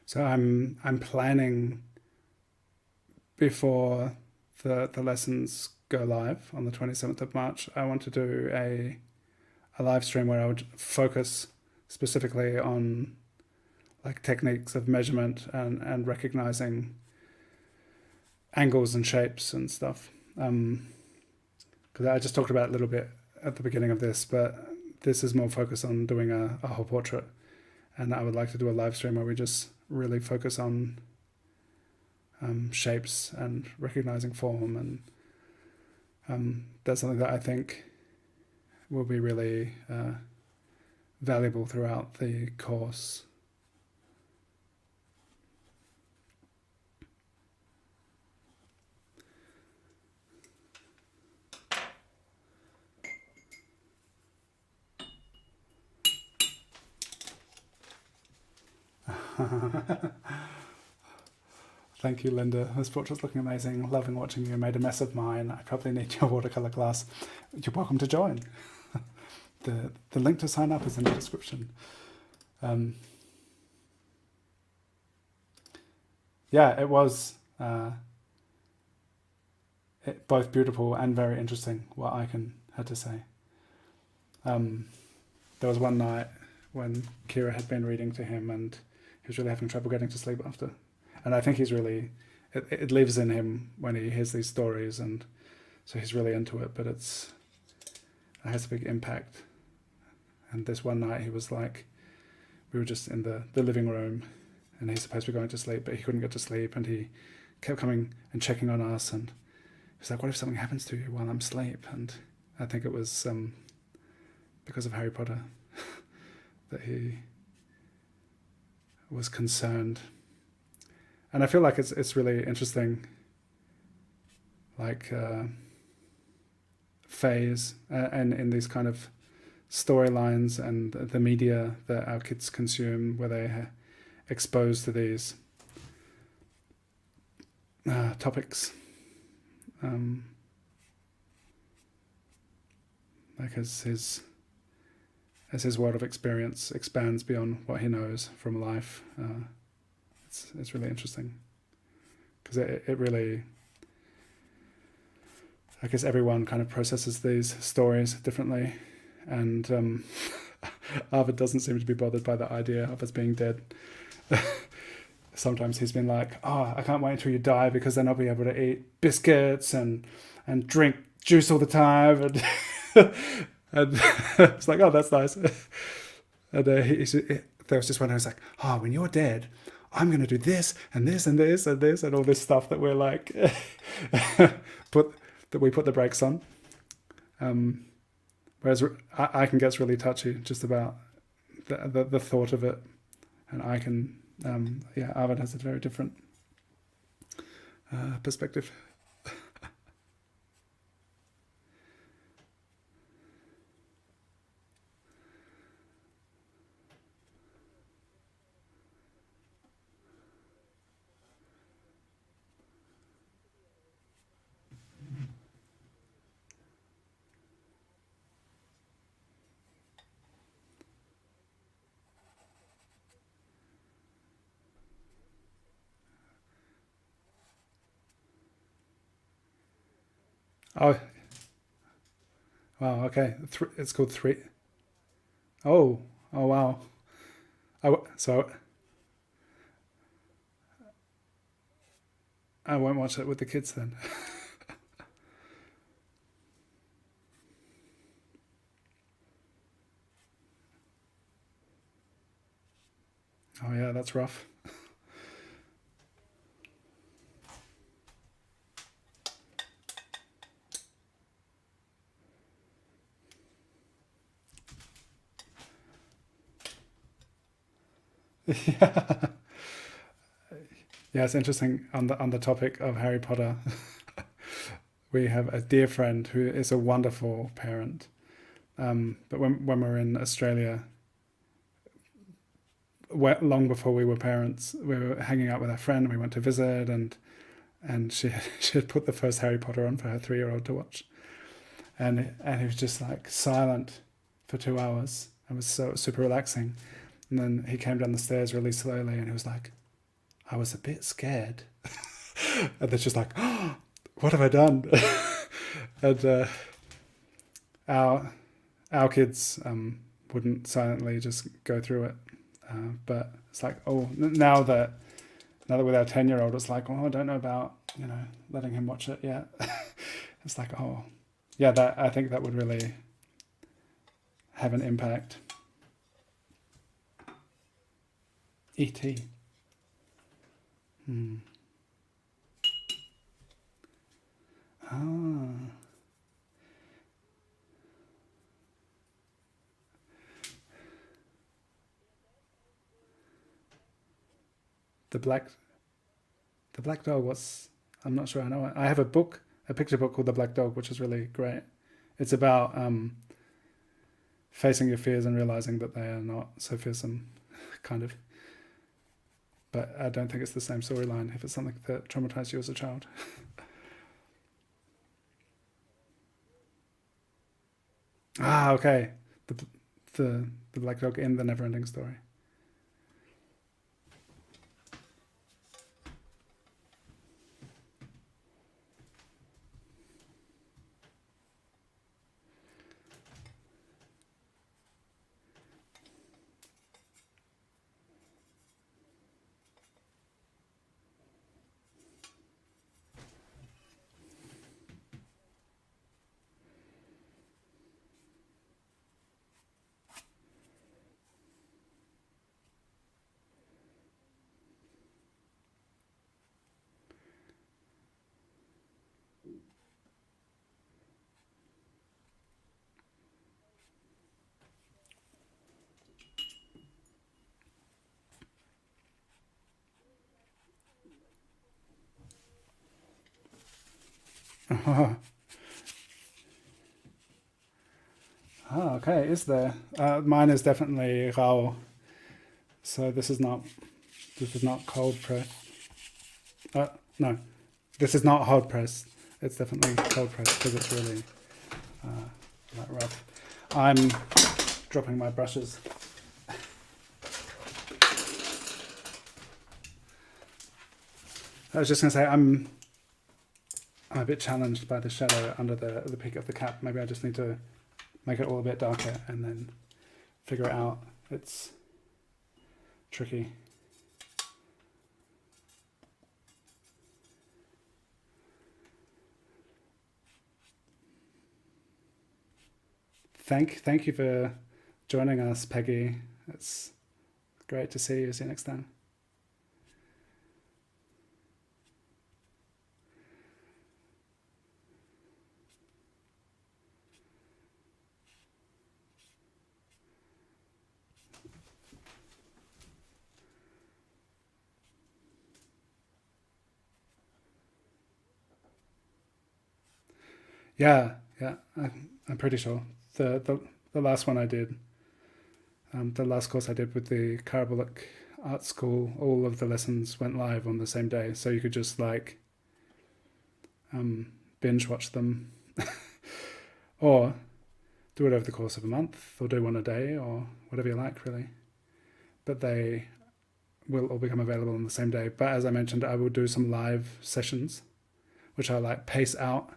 So I'm planning before the lessons go live on the 27th of March. I want to do a live stream where I would focus specifically on like techniques of measurement and recognizing angles and shapes and stuff. Because I just talked about it a little bit at the beginning of this, but this is more focused on doing a whole portrait. And I would like to do a live stream where we just really focus on shapes and recognizing form, and that's something that I think will be really valuable throughout the course. Thank you, Linda. This portrait's looking amazing. Loving watching you. Made a mess of mine. I probably need your watercolor class. You're welcome to join. The link to sign up is in the description. Yeah, it was both beautiful and very interesting what Icon had to say. There was one night when Kira had been reading to him and he was really having trouble getting to sleep after. And I think he's really, it lives in him when he hears these stories, and so he's really into it, but it has a big impact. And this one night he was like, we were just in the living room and he's supposed to be going to sleep, but he couldn't get to sleep, and he kept coming and checking on us, and he was like, what if something happens to you while I'm asleep? And I think it was because of Harry Potter that he was concerned. And I feel like it's really interesting, like phase and in these kind of storylines and the media that our kids consume, where they're exposed to these topics. Like as his world of experience expands beyond what he knows from life, it's really interesting, because it really, I guess everyone kind of processes these stories differently, and Arvid doesn't seem to be bothered by the idea of us being dead. sometimes he's been like, oh, I can't wait until you die because then I'll be able to eat biscuits and drink juice all the time. And it's like, oh, that's nice. And there was just one who was like, oh, when you're dead, I'm going to do this and this and this and this and all this stuff that we're like, we put the brakes on. Whereas I can get really touchy just about the thought of it. And I can, Arvid has a very different perspective. Oh, wow, okay. It's called Three. Oh, oh, wow. So I won't watch it with the kids then. Oh, yeah, that's rough. Yeah. Yeah, it's interesting on the topic of Harry Potter. We have a dear friend who is a wonderful parent. But when we were in Australia, long before we were parents, we were hanging out with our friend. We went to visit, and she had put the first Harry Potter on for her 3-year-old to watch, and he was just like silent for 2 hours. It was so super relaxing. And then he came down the stairs really slowly, and he was like, I was a bit scared. And then she's like, oh, what have I done? And our kids wouldn't silently just go through it. But it's like, oh, now that with our 10-year-old, it's like, oh, I don't know about, letting him watch it yet. It's like, oh, yeah, that I think that would really have an impact. E.T. Ah, the black dog was. I'm not sure I know it. I have a picture book called The Black Dog, which is really great. It's about facing your fears and realizing that they are not so fearsome, kind of. But I don't think it's the same storyline if it's something that traumatized you as a child. Ah, okay. The the black dog in the Neverending Story. Oh, okay. Is there? Mine is definitely rao. So this is not cold press. No, this is not hot press. It's definitely cold press because it's really like rough. I'm dropping my brushes. I was just gonna say I'm a bit challenged by the shadow under the peak of the cap. Maybe I just need to make it all a bit darker and then figure it out. It's tricky. Thank you for joining us, Peggy. It's great to see you. See you next time. Yeah, yeah, I'm pretty sure. The last one I did, the last course I did with the Carabolic Art School, all of the lessons went live on the same day, so you could just like binge watch them, or do it over the course of a month, or do one a day, or whatever you like, really. But they will all become available on the same day. But as I mentioned, I will do some live sessions, which I like pace out,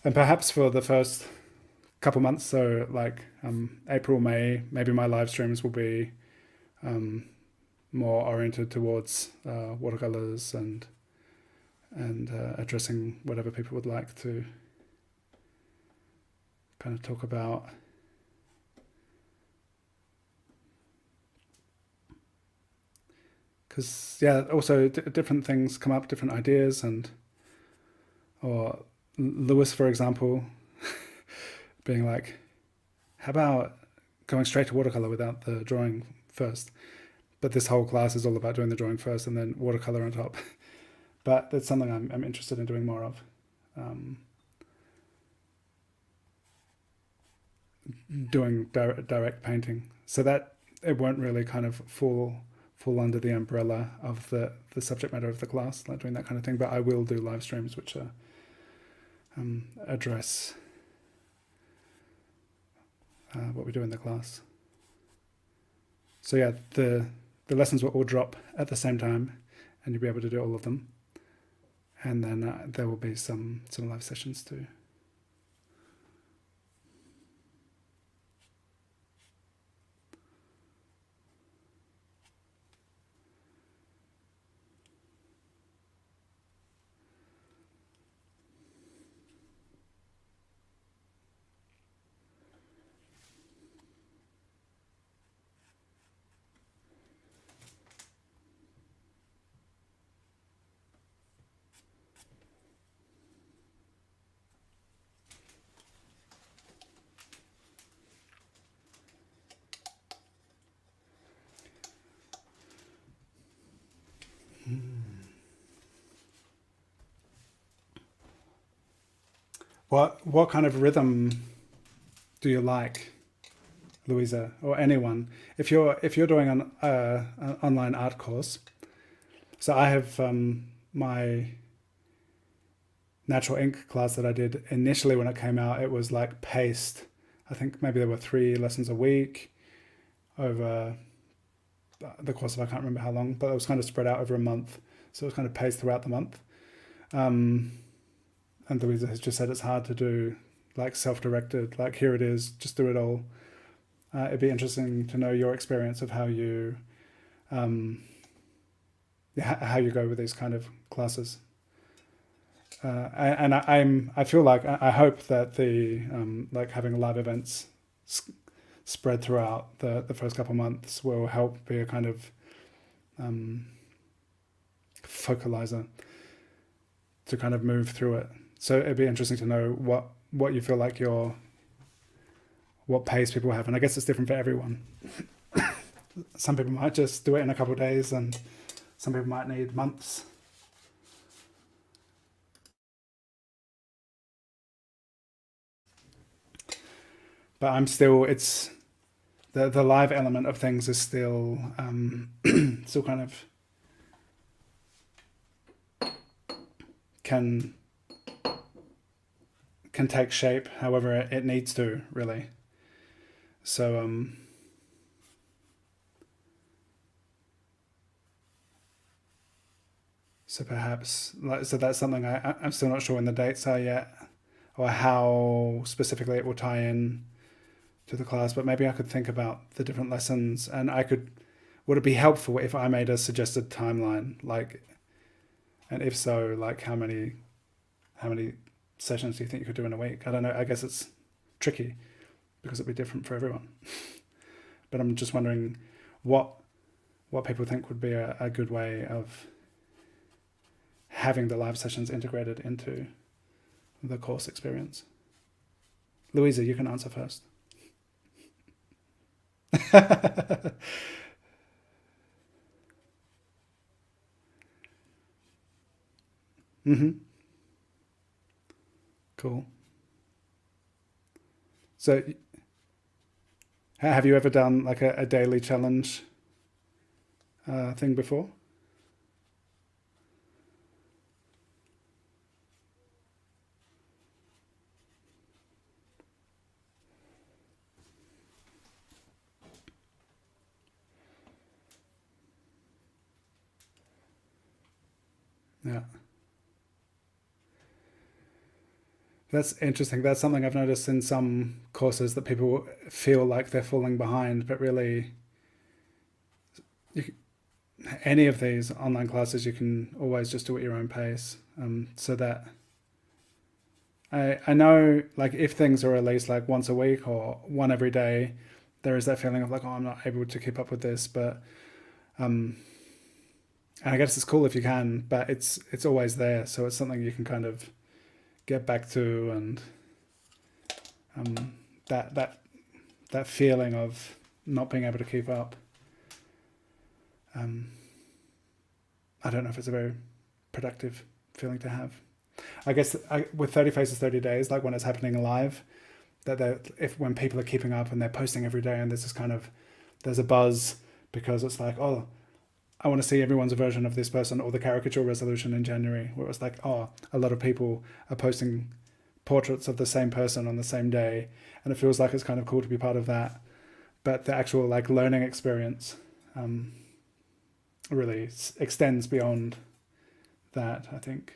and perhaps for the first couple months, so like April, May, maybe my live streams will be um, more oriented towards watercolors and addressing whatever people would like to kind of talk about. Because yeah, also different things come up, different ideas, and or Lewis, for example, being like, "How about going straight to watercolor without the drawing first?" But this whole class is all about doing the drawing first and then watercolor on top. But that's something I'm interested in doing more of. Um, Doing direct painting, so that it won't really kind of fall under the umbrella of the subject matter of the class, like doing that kind of thing. But I will do live streams which are address what we do in the class. So yeah, the lessons will all drop at the same time, and you'll be able to do all of them. And then there will be some live sessions too. What kind of rhythm do you like, Louisa, or anyone? If you're doing an online art course, so I have my natural ink class that I did initially when it came out. It was like paced. I think maybe there were 3 lessons a week over the course of, I can't remember how long, but it was kind of spread out over a month. So it was kind of paced throughout the month. Um, and Louisa has just said it's hard to do like self-directed, like here it is, just do it all. It'd be interesting to know your experience of how you um, how you go with these kind of classes. And I feel like I hope that the like having live events spread throughout the first couple of months will help be a kind of um, focalizer to kind of move through it. So it'd be interesting to know what you feel like what pace people have, and I guess it's different for everyone. Some people might just do it in a couple of days, and some people might need months. But I'm still, it's the live element of things is still still kind of can can take shape however it needs to, really. So so perhaps like, so that's something I'm still not sure when the dates are yet, or how specifically it will tie in to the class. But maybe I could think about the different lessons, and I could. Would it be helpful if I made a suggested timeline, like, and if so, like how many sessions do you think you could do in a week? I don't know. I guess it's tricky. because it'd be different for everyone. But I'm just wondering what people think would be a good way of having the live sessions integrated into the course experience. Louisa, you can answer first. Mm-hmm. Cool. So have you ever done like a daily challenge thing before? Yeah. That's interesting. That's something I've noticed in some courses, that people feel like they're falling behind, but really, you, any of these online classes, you can always just do at your own pace. So that I know, like, if things are released like once a week or one every day, there is that feeling of like, oh, I'm not able to keep up with this. But and I guess it's cool if you can, but it's always there, so it's something you can kind of get back to, and um, that that that feeling of not being able to keep up. Um, I don't know if it's a very productive feeling to have. I guess with 30 Faces 30 Days, like when it's happening live, if when people are keeping up and they're posting every day, and there's this kind of, there's a buzz, because it's like, oh, I want to see everyone's version of this person, or the caricature resolution in January, where it was like, oh, a lot of people are posting portraits of the same person on the same day, and it feels like it's kind of cool to be part of that. But the actual like learning experience really extends beyond that, I think.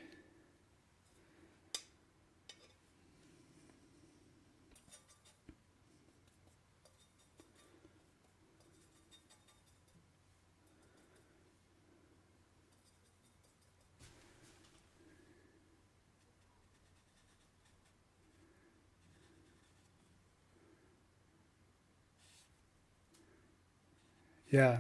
Yeah.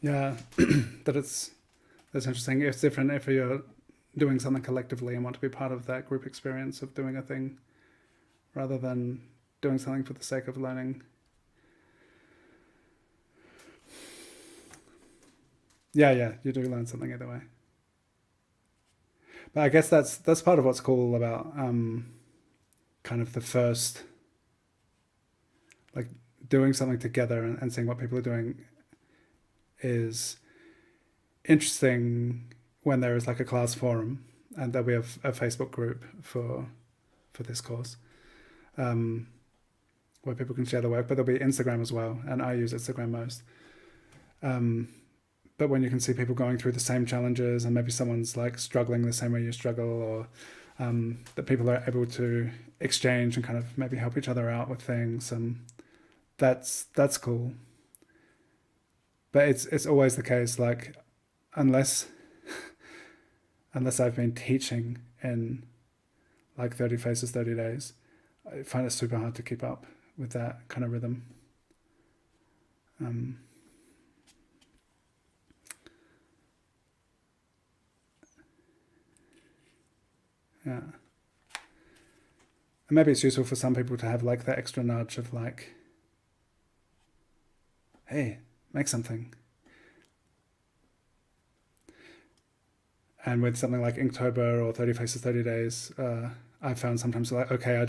Yeah. That's interesting. It's different if you're doing something collectively and want to be part of that group experience of doing a thing, rather than doing something for the sake of learning. Yeah, you do learn something either way. But I guess that's part of what's cool about kind of the first, like, doing something together, and seeing what people are doing is interesting when there is like a class forum, and there'll be a Facebook group for this course, um, where people can share their work. But there'll be Instagram as well, and I use Instagram most. Um, but when you can see people going through the same challenges, and maybe someone's like struggling the same way you struggle, or that people are able to exchange and kind of maybe help each other out with things, that's cool. But it's always the case, like, unless unless I've been teaching in like 30 Faces 30 Days, I find it super hard to keep up with that kind of rhythm. Um, yeah. And maybe it's useful for some people to have like that extra nudge of like, hey, make something. And with something like Inktober or 30 Faces 30 Days, I found sometimes like, okay,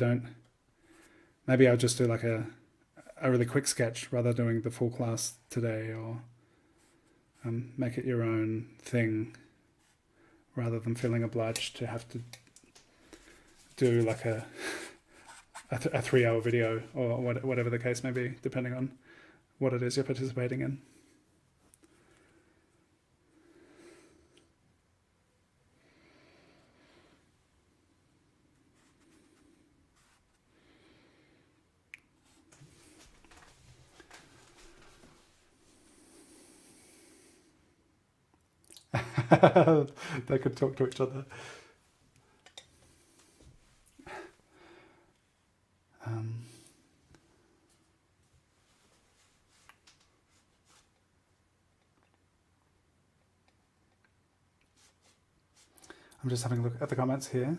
maybe I'll just do like a really quick sketch rather than doing the full class today, or make it your own thing, rather than feeling obliged to have to do like a 3-hour video, or whatever the case may be, depending on what it is you're participating in. They could talk to each other. I'm just having a look at the comments here.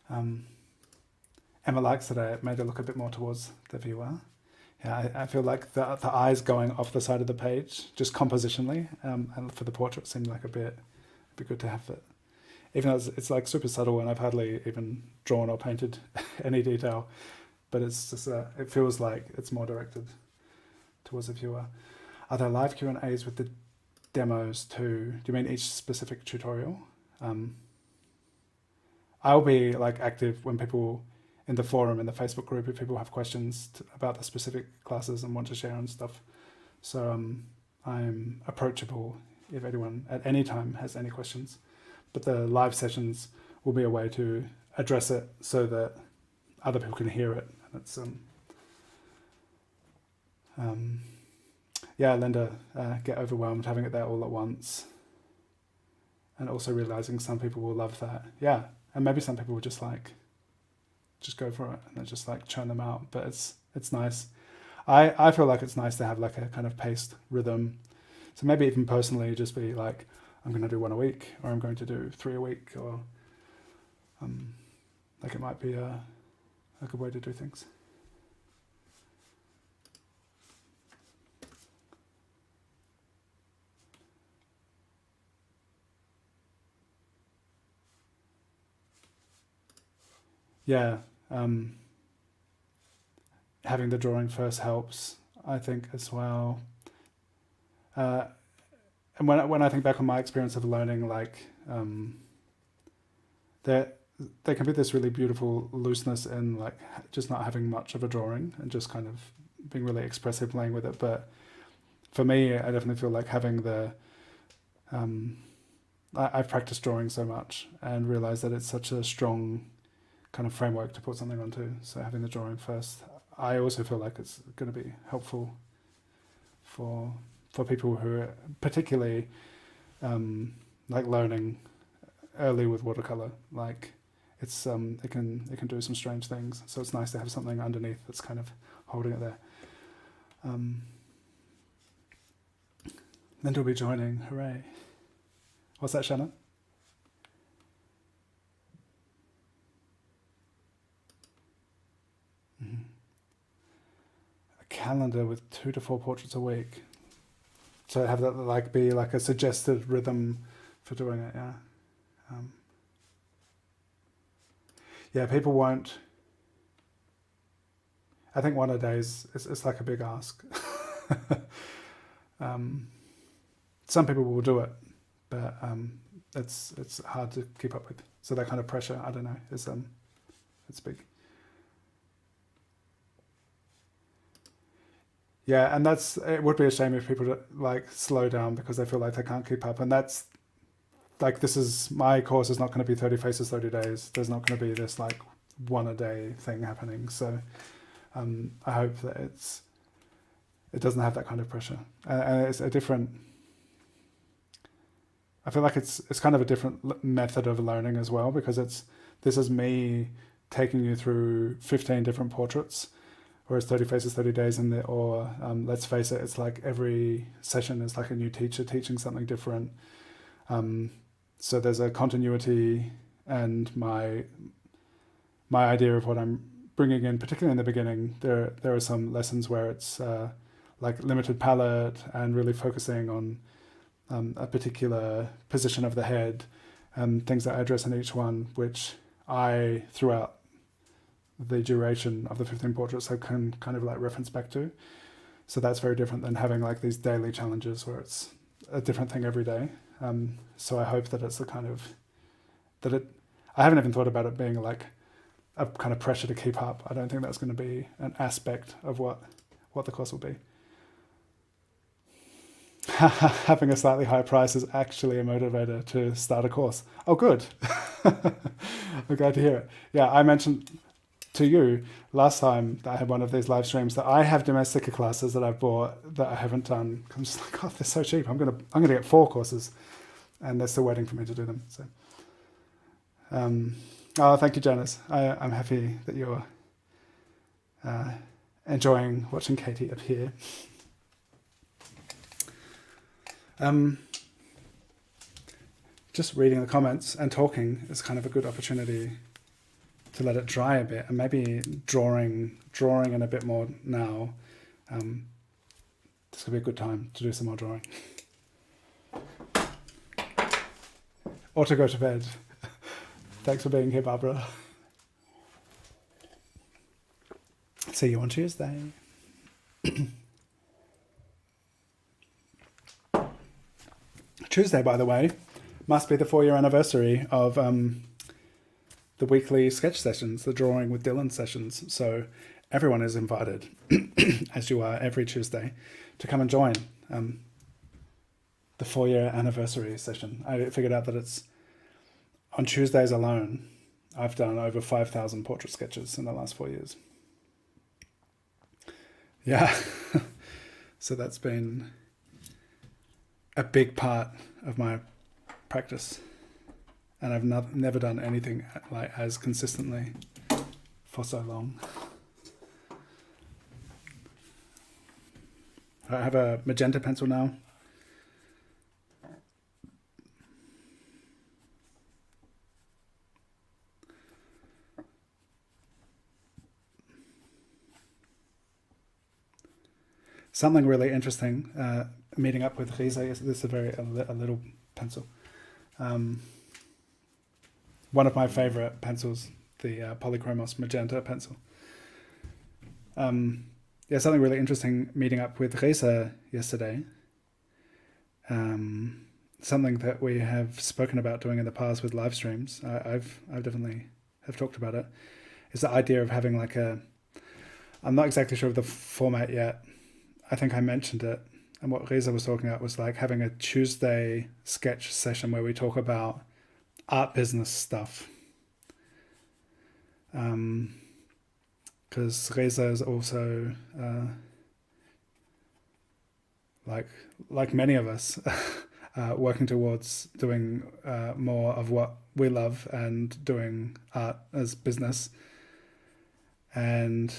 Emma likes that I made it look a bit more towards the viewer. Yeah, I feel like the eyes going off the side of the page, just compositionally, and for the portrait seemed like it'd be good to have it. Even though it's like super subtle and I've hardly even drawn or painted any detail, but it's just it feels like it's more directed towards the viewer. Are there live Q&As with the demos too? Do you mean each specific tutorial? I'll be like active when people in the forum, in the Facebook group, if people have questions about the specific classes and want to share and stuff. So I'm approachable if anyone at any time has any questions. But the live sessions will be a way to address it so that other people can hear it. And it's yeah, Linda, get overwhelmed having it there all at once. And also realizing some people will love that. Yeah, and maybe some people will just go for it and just like churn them out. But it's nice. I feel like it's nice to have like a kind of paced rhythm. So maybe even personally just be like, I'm going to do 1 a week, or I'm going to do 3 a week, or like it might be a good way to do things. Yeah, having the drawing first helps, I think, as well. And when I think back on my experience of learning, like there can be this really beautiful looseness in like just not having much of a drawing and just kind of being really expressive playing with it. But for me, I definitely feel like having the I've practiced drawing so much and realized that it's such a strong kind of framework to put something onto. So having the drawing first, I also feel like it's going to be helpful for people who are particularly like learning early with watercolor. Like it's it can do some strange things. So it's nice to have something underneath that's kind of holding it there. Linda will be joining. Hooray! What's that, Shannon? Mm-hmm. A calendar with 2 to 4 portraits a week. So have that like be like a suggested rhythm for doing it. Yeah. Yeah, people won't. I think 1 a day is like a big ask. Some people will do it, but it's hard to keep up with. So that kind of pressure, I don't know, is it's big. Yeah, and it would be a shame if people like slow down because they feel like they can't keep up. And that's like, my course is not going to be 30 faces, 30 days. There's not going to be this like 1 a day thing happening. So I hope that it doesn't have that kind of pressure. And it's a different, I feel like it's kind of a different method of learning as well, because this is me taking you through 15 different portraits, whereas 30 faces, 30 days or let's face it, it's like every session is like a new teacher teaching something different. So there's a continuity, and my idea of what I'm bringing in, particularly in the beginning, there are some lessons where it's like limited palette and really focusing on a particular position of the head and things that I address in each one, which I, throughout the duration of the 15 portraits, I can kind of like reference back to. So that's very different than having like these daily challenges where it's a different thing every day. So I hope that it's the kind of, I haven't even thought about it being like a kind of pressure to keep up. I don't think that's going to be an aspect of what the course will be. having a slightly high price is actually a motivator to start a course. Oh, good. I'm glad to hear it. Yeah, I mentioned to you last time that I had one of these live streams that I have domestica classes that I've bought that I haven't done. I'm just like, oh, they're so cheap. I'm gonna get 4 courses, and they're still waiting for me to do them. So, oh, thank you, Janice. I'm happy that you're enjoying watching Katie appear. Just reading the comments and talking is kind of a good opportunity to let it dry a bit, and maybe drawing in a bit more now. This could be a good time to do some more drawing. Or to go to bed. Thanks for being here, Barbara. See you on Tuesday. Tuesday, by the way, must be the 4-year anniversary of the weekly sketch sessions, the drawing with Dylan sessions. So everyone is invited, as you are every Tuesday, to come and join the 4-year anniversary session. I figured out that it's on Tuesdays alone. I've done over 5,000 portrait sketches in the last 4 years. Yeah, so that's been a big part of my practice, and I've never done anything like as consistently for so long. I have a magenta pencil now. Something really interesting, meeting up with Risa, this is a little pencil. One of my favorite pencils, the Polychromos magenta pencil. Something really interesting meeting up with Risa yesterday. Something that we have spoken about doing in the past with live streams. I've definitely have talked about it. Is the idea of having like I'm not exactly sure of the format yet. I think I mentioned it, and what Reza was talking about was like having a Tuesday sketch session where we talk about art business stuff. Because Reza is also like many of us working towards doing more of what we love and doing art as business. And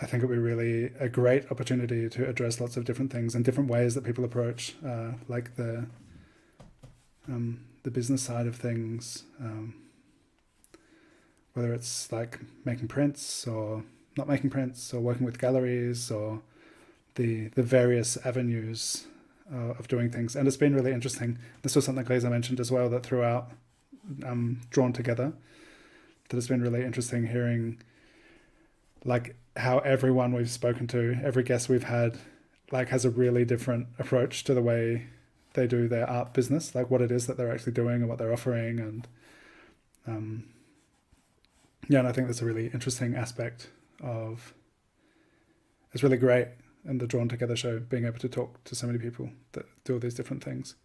I think it would be really a great opportunity to address lots of different things and different ways that people approach like the business side of things, whether it's like making prints or not making prints or working with galleries or the various avenues of doing things. And it's been really interesting. This was something Lisa mentioned as well, that throughout Drawn Together, that it's been really interesting hearing like how everyone we've spoken to, every guest we've had, like has a really different approach to the way they do their art business, like what it is that they're actually doing and what they're offering. And and I think that's a really interesting aspect of, it's really great in the Drawn Together show, being able to talk to so many people that do all these different things.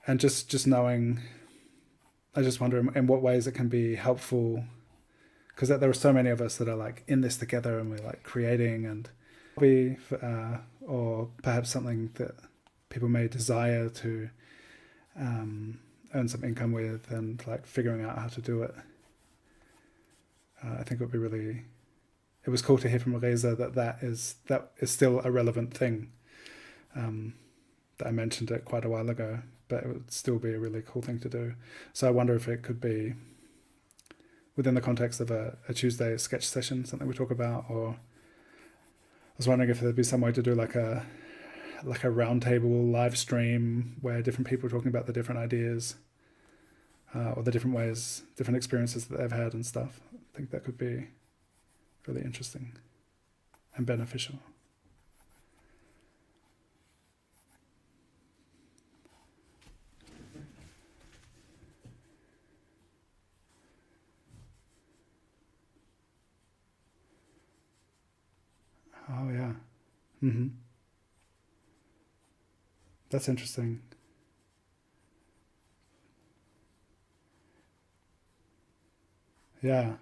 And just knowing, I just wonder in what ways it can be helpful, because there are so many of us that are like in this together and we're like creating, and or perhaps something that people may desire to earn some income with, and like figuring out how to do it. I think it would be really, it was cool to hear from Reza that is still a relevant thing. That I mentioned it quite a while ago, but it would still be a really cool thing to do. So I wonder if it could be within the context of a Tuesday sketch session, something we talk about, or I was wondering if there'd be some way to do like a roundtable live stream where different people are talking about the different ideas or the different ways, different experiences that they've had and stuff. I think that could be really interesting and beneficial. Oh yeah, Mm-hmm. That's interesting. Yeah.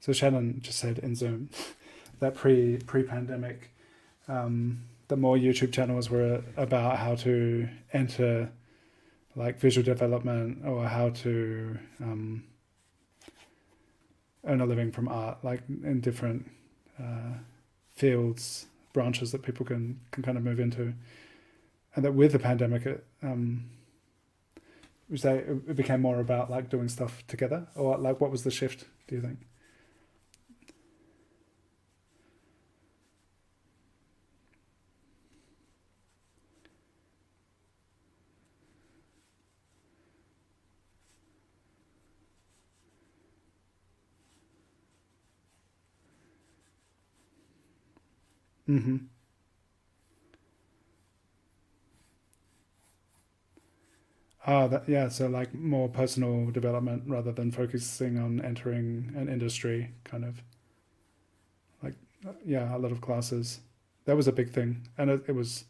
So Shannon just said in Zoom that pre-pandemic, the more YouTube channels were about how to enter like visual development or how to earn a living from art, like in different uh, fields, branches that people can kind of move into. And that with the pandemic, it became more about like doing stuff together, or like what was the shift? Do you think? Mm-hmm. Ah, that yeah. So like more personal development rather than focusing on entering an industry, kind of like yeah, a lot of classes. That was a big thing, and it was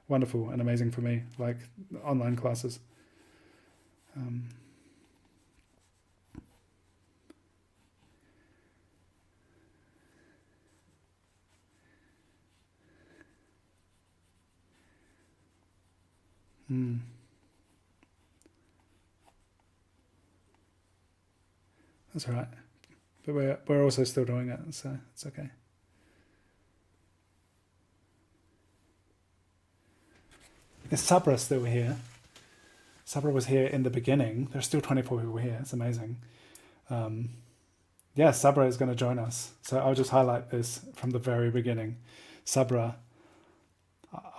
wonderful and amazing for me. Like online classes. Um, mm, that's all right. But we're also still doing it, so it's okay. Is Sabra still here? Sabra was here in the beginning. There's still 24 people here. It's amazing. Um, yeah, Sabra is going to join us. So I'll just highlight this from the very beginning. Sabra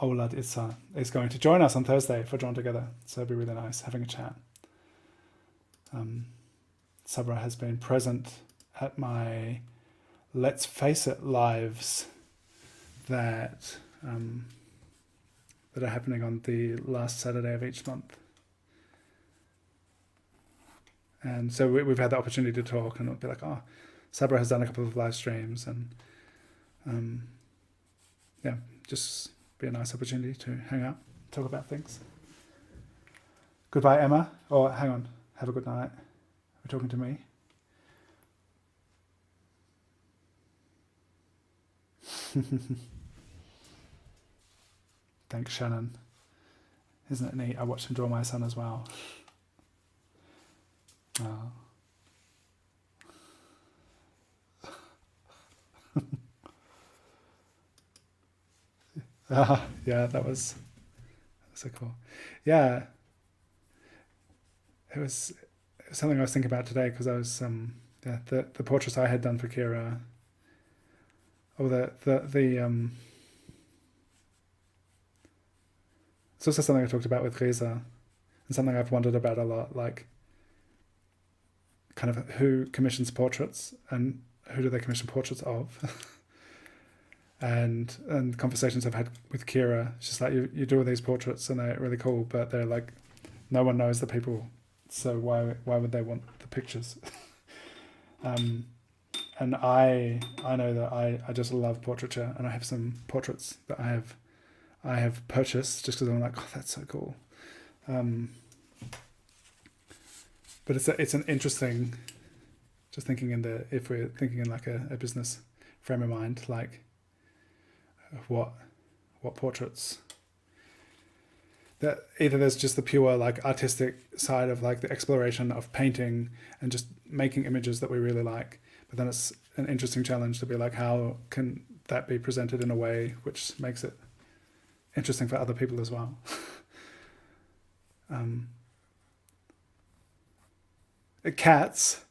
Aulad Issa is going to join us on Thursday for Drawn Together. So it'll be really nice having a chat. Sabra has been present at my Let's Face It lives that that are happening on the last Saturday of each month. And so we've had the opportunity to talk, and it'll be like, oh, Sabra has done a couple of live streams, and yeah, just be a nice opportunity to hang out, talk about things. Goodbye, Emma. Or hang on, have a good night. We're talking to me. Thanks, Shannon. Isn't it neat? I watched him draw my son as well. Oh. Yeah, that was so cool. Yeah, it was something I was thinking about today because I was yeah, the portraits I had done for Kira. Oh, the it's also something I talked about with Reza, and something I've wondered about a lot, like kind of who commissions portraits and who do they commission portraits of. And conversations I've had with Kira, it's just like you do all these portraits and they're really cool, but they're like no one knows the people, so why would they want the pictures? And I know that I just love portraiture, and I have some portraits that I have purchased just because I'm like, oh, that's so cool. But it's an interesting, just thinking if we're thinking in like a business frame of mind, like what portraits, that either there's just the pure like artistic side of like the exploration of painting and just making images that we really like, but then it's an interesting challenge to be like, how can that be presented in a way which makes it interesting for other people as well. um, cats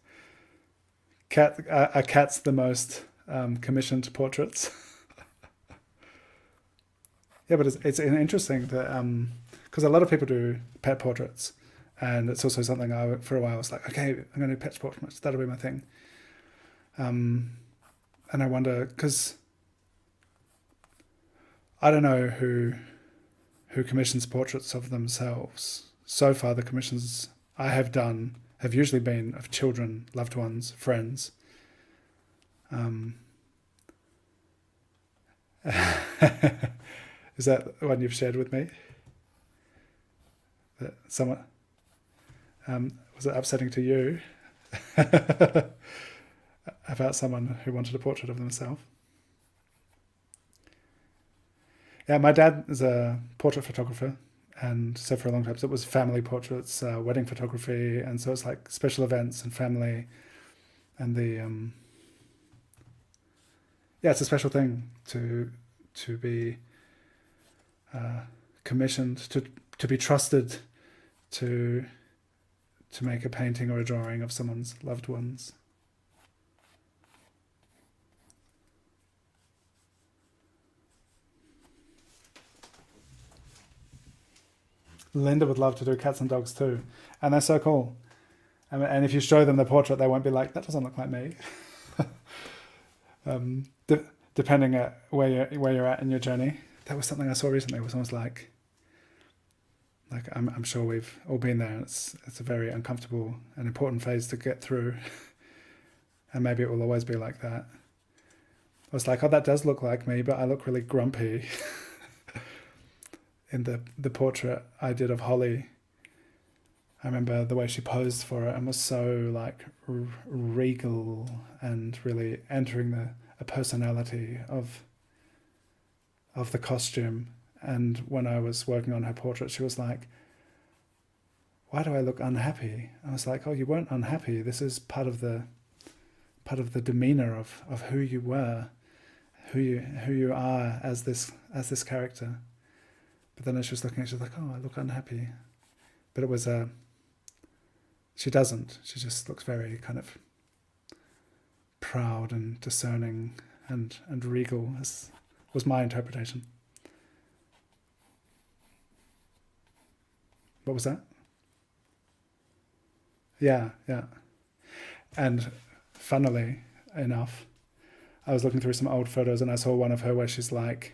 are cats the most commissioned portraits. Yeah, but it's interesting that because a lot of people do pet portraits, and it's also something I for a while was like, okay, I'm going to do pet portraits. That'll be my thing. And I wonder because I don't know who commissions portraits of themselves. So far, the commissions I have done have usually been of children, loved ones, friends. Is that the one you've shared with me? That someone was it upsetting to you about someone who wanted a portrait of themselves? Yeah, my dad is a portrait photographer, and so for a long time, so it was family portraits, wedding photography, and so it's like special events and family, and the yeah, it's a special thing to be commissioned, to be trusted to make a painting or a drawing of someone's loved ones. Linda would love to do cats and dogs too, and they're so cool. And if you show them the portrait, they won't be like, "That doesn't look like me." um, de- Depending at where you're at in your journey. That was something I saw recently. It was almost like I'm sure we've all been there. It's a very uncomfortable and important phase to get through, and maybe it will always be like that. I was like, "Oh, that does look like me, but I look really grumpy." In the portrait I did of Holly, I remember the way she posed for it and was so like regal and really entering a personality of the costume. And when I was working on her portrait, she was like, "Why do I look unhappy?" I was like, "Oh, you weren't unhappy. This is part of the demeanor of who you were, who you are as this character." But then as she was looking at it, she was like, "Oh, I look unhappy." But it was she doesn't. She just looks very kind of proud and discerning and regal, as was my interpretation. What was that? Yeah, yeah. And funnily enough, I was looking through some old photos and I saw one of her where she's like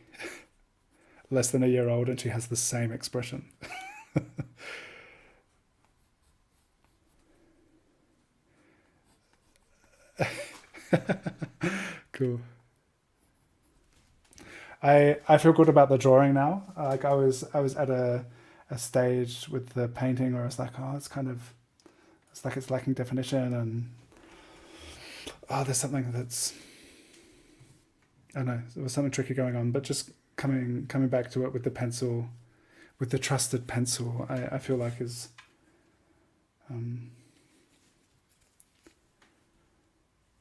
less than a year old and she has the same expression. Cool. I feel good about the drawing now. Like I was at a stage with the painting where it's like, oh, it's like it's lacking definition, and oh, there's something that's, I don't know, there was something tricky going on. But just coming back to it with the pencil, with the trusted pencil, I feel like is um,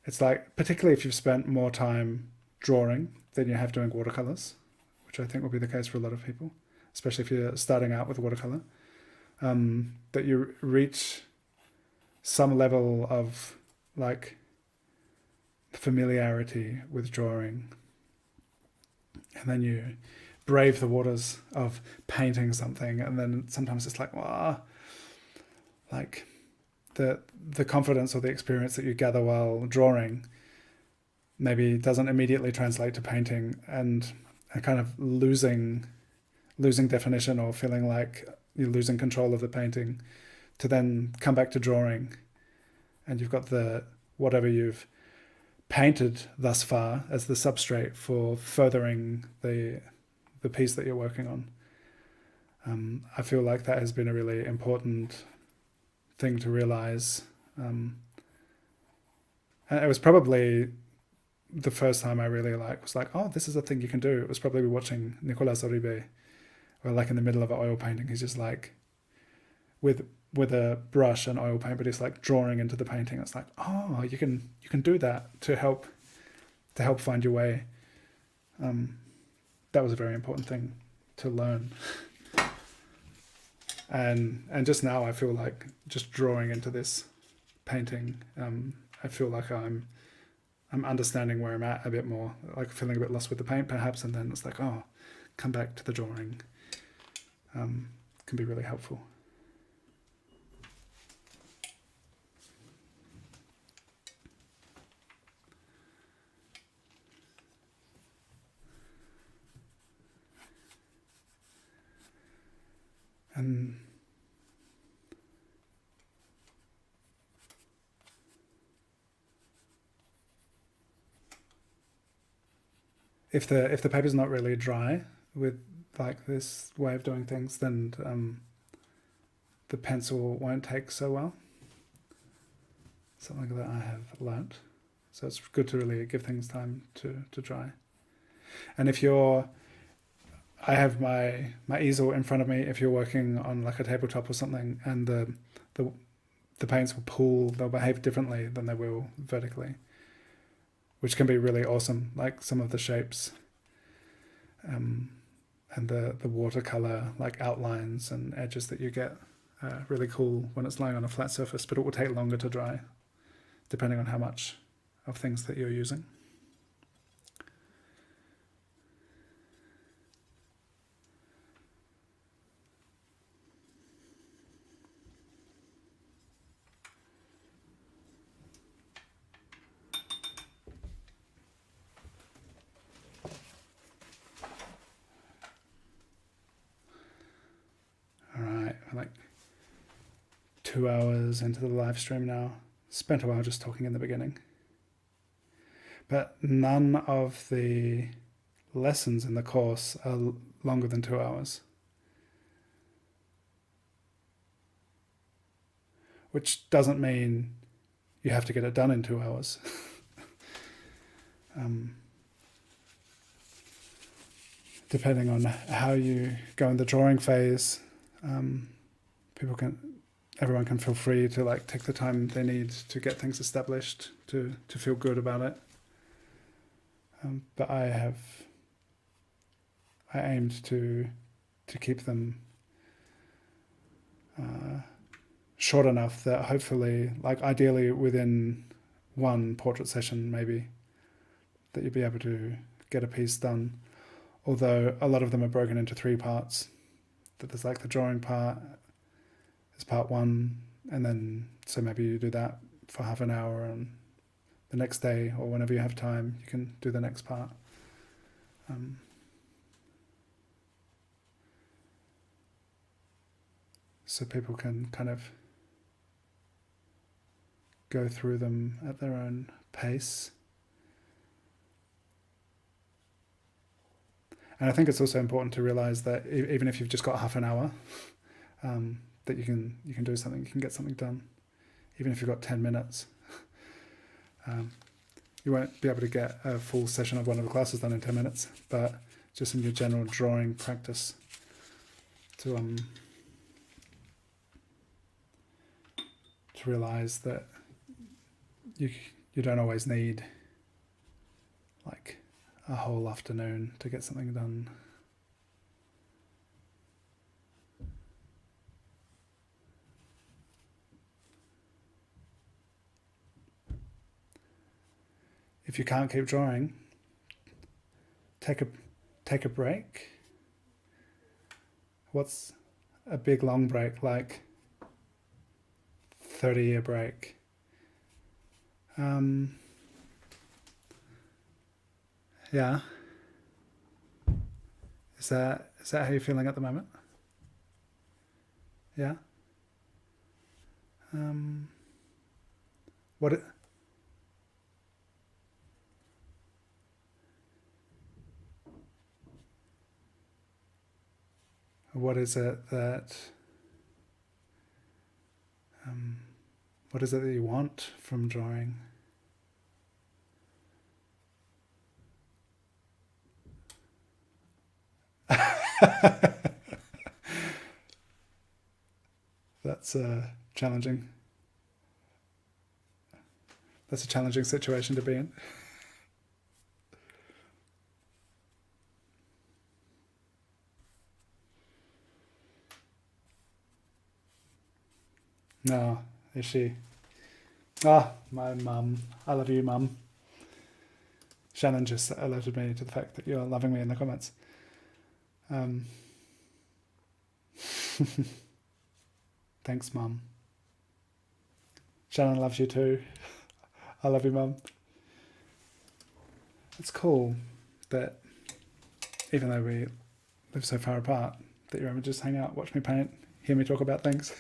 it's like, particularly if you've spent more time drawing than you have doing watercolors, which I think will be the case for a lot of people, especially if you're starting out with watercolor, that you reach some level of like familiarity with drawing, and then you brave the waters of painting something, and then sometimes it's like, wow, like the confidence or the experience that you gather while drawing maybe doesn't immediately translate to painting, and kind of losing definition or feeling like you're losing control of the painting, to then come back to drawing, and you've got the whatever you've painted thus far as the substrate for furthering the piece that you're working on. I feel like that has been a really important thing to realize. And it was probably the first time I really was like, oh, this is a thing you can do. It was probably watching Nicolas Oribe, where like in the middle of an oil painting, he's just like with a brush and oil paint, but he's like drawing into the painting. It's like, oh, you can do that to help find your way. That was a very important thing to learn. And just now I feel like just drawing into this painting, I feel like I'm understanding where I'm at a bit more, like feeling a bit lost with the paint perhaps, and then it's like, oh, come back to the drawing, can be really helpful. And if the paper's not really dry with like this way of doing things, then the pencil won't take so well. Something that I have learnt. So it's good to really give things time to dry. And if you're, I have my easel in front of me. If you're working on like a tabletop or something, and the paints will pool, they'll behave differently than they will vertically, which can be really awesome. Like some of the shapes, and the watercolor like outlines and edges that you get really cool when it's lying on a flat surface, but it will take longer to dry depending on how much of things that you're using. All right, I'm like 2 hours into the live stream now. Spent a while just talking in the beginning. But none of the lessons in the course are longer than 2 hours. Which doesn't mean you have to get it done in 2 hours. Depending on how you go in the drawing phase, everyone can feel free to like take the time they need to get things established to feel good about it. But I aimed to keep them short enough that hopefully, like ideally within one portrait session maybe, that you'll be able to get a piece done. Although a lot of them are broken into 3 parts. That there's like the drawing part, there's part 1, and then so maybe you do that for half an hour, and the next day or whenever you have time you can do the next part. So people can kind of go through them at their own pace. And I think it's also important to realize that even if you've just got half an hour, that you can do something, you can get something done. Even if you've got 10 minutes. You won't be able to get a full session of one of the classes done in 10 minutes, but just in your general drawing practice to realize that you don't always need like a whole afternoon to get something done. If you can't keep drawing, take a break. What's a big long break like? 30-year break. Yeah. Is that how you're feeling at the moment? Yeah. What is it that you want from drawing? That's challenging. That's a challenging situation to be in. No, is she? Ah, my mum. I love you, mum. Shannon just alerted me to the fact that you're loving me in the comments. Thanks, mum. Shannon loves you too. I love you, mum. It's cool that even though we live so far apart, that you're able to just hang out, watch me paint, hear me talk about things.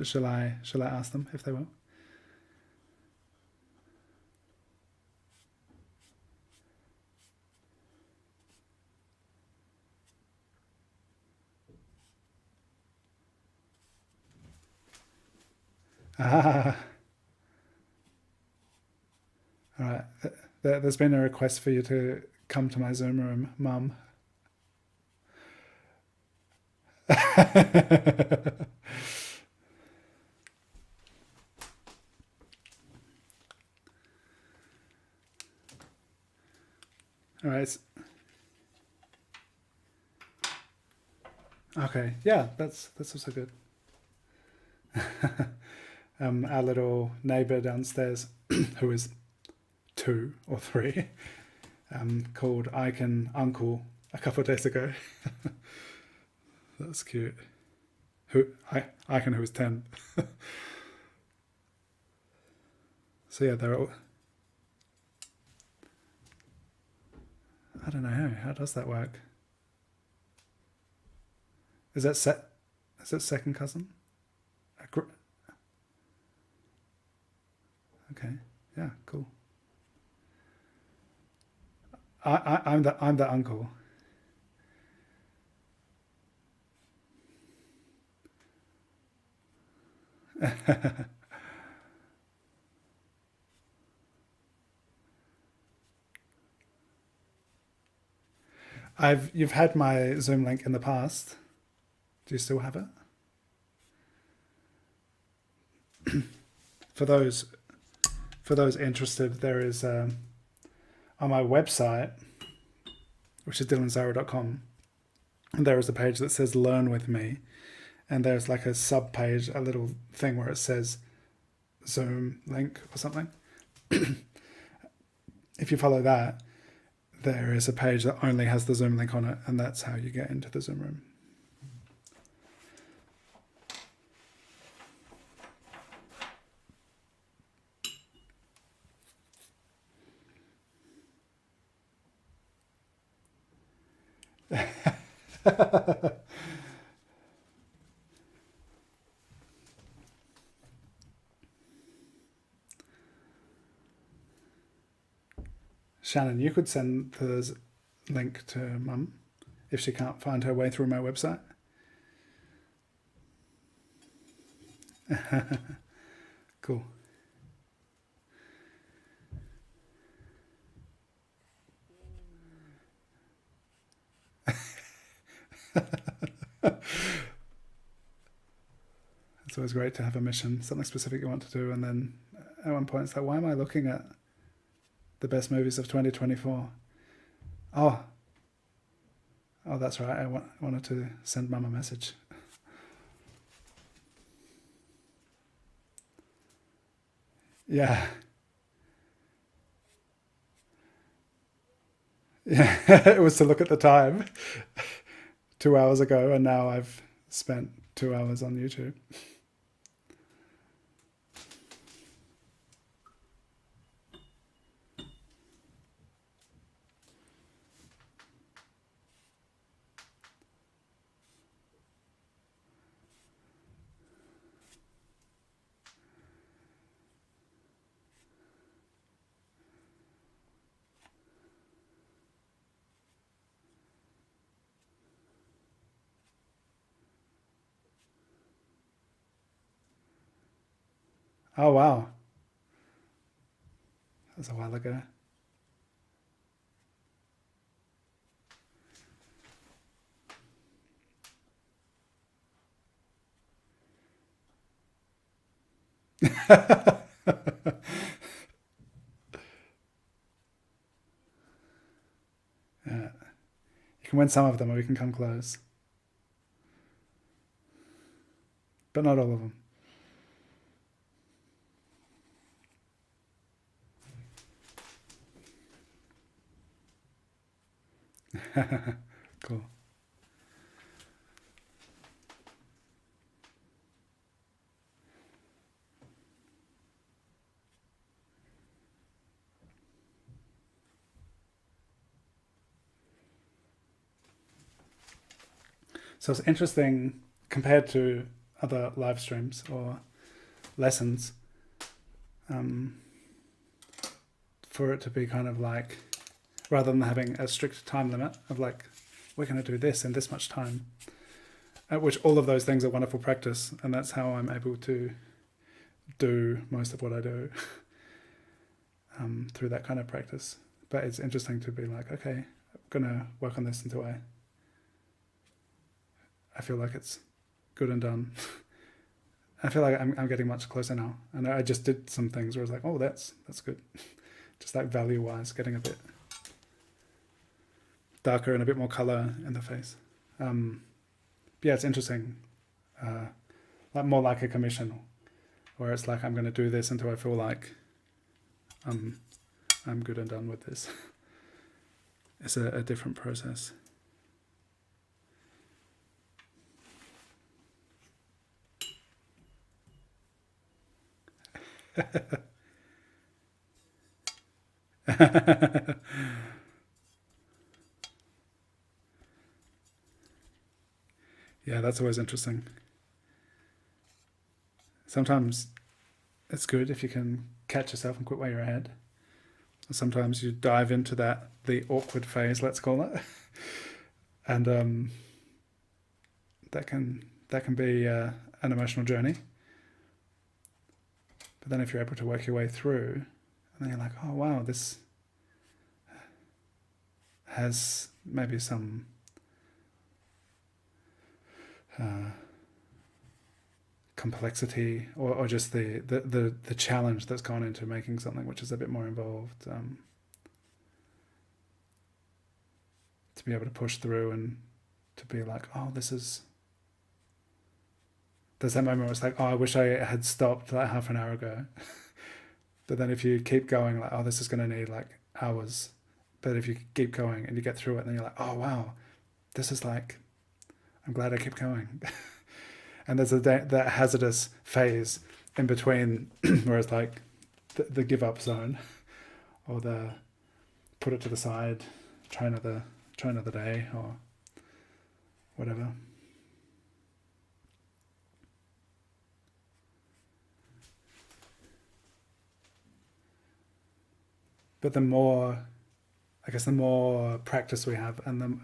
Shall I ask them if they will? Ah, all right. There's been a request for you to come to my Zoom room, Mum. All right. Okay. Yeah, that's also good. Our little neighbour downstairs, who is 2 or 3, called Icon Uncle a couple of days ago. That's cute. Icon, who was 10. So yeah, they're all. I don't know how does that work. Is that second cousin? Okay. Yeah. Cool. I'm the uncle. You've had my Zoom link in the past. Do you still have it? For those interested, there is on my website, which is dylanzara.com, and there is a page that says "Learn with me," and there's like a sub page, a little thing where it says Zoom link or something. If you follow that, there is a page that only has the Zoom link on it, and that's how you get into the Zoom room. Shannon, you could send the link to Mum if she can't find her way through my website. Cool. It's always great to have a mission, something specific you want to do, and then at one point it's like, why am I looking at the best movies of 2024? Oh, that's right. I wanted to send Mum a message. Yeah. Yeah, it was to look at the time 2 hours ago, and now I've spent 2 hours on YouTube. Oh, wow. That was a while ago. Yeah. You can win some of them, or we can come close, but not all of them. Cool. So it's interesting compared to other live streams or lessons, for it to be kind of like, rather than having a strict time limit of like, we're going to do this in this much time, at which all of those things are wonderful practice, and that's how I'm able to do most of what I do through that kind of practice. But it's interesting to be like, okay, I'm going to work on this until I feel like it's good and done. I feel like I'm getting much closer now. And I just did some things where I was like, oh, that's good. Just like value-wise, getting a bit darker and a bit more color in the face. Yeah, it's interesting. Like more like a commission, where it's like I'm going to do this until I feel like I'm good and done with this. It's a different process. Yeah, that's always interesting. Sometimes it's good if you can catch yourself and quit while you're ahead. Sometimes you dive into the awkward phase, let's call it, and that can be an emotional journey. But then if you're able to work your way through, and then you're like, oh wow, this has maybe some complexity, or just the challenge that's gone into making something which is a bit more involved, to be able to push through and to be like, oh, there's that moment where it's like, oh, I wish I had stopped like half an hour ago. But then if you keep going, like, oh, this is going to need like hours. But if you keep going and you get through it, then you're like, oh wow, this is like, I'm glad I kept going. And there's that hazardous phase in between where it's like the give up zone, or the put it to the side, try another day, or whatever. But the more practice we have, and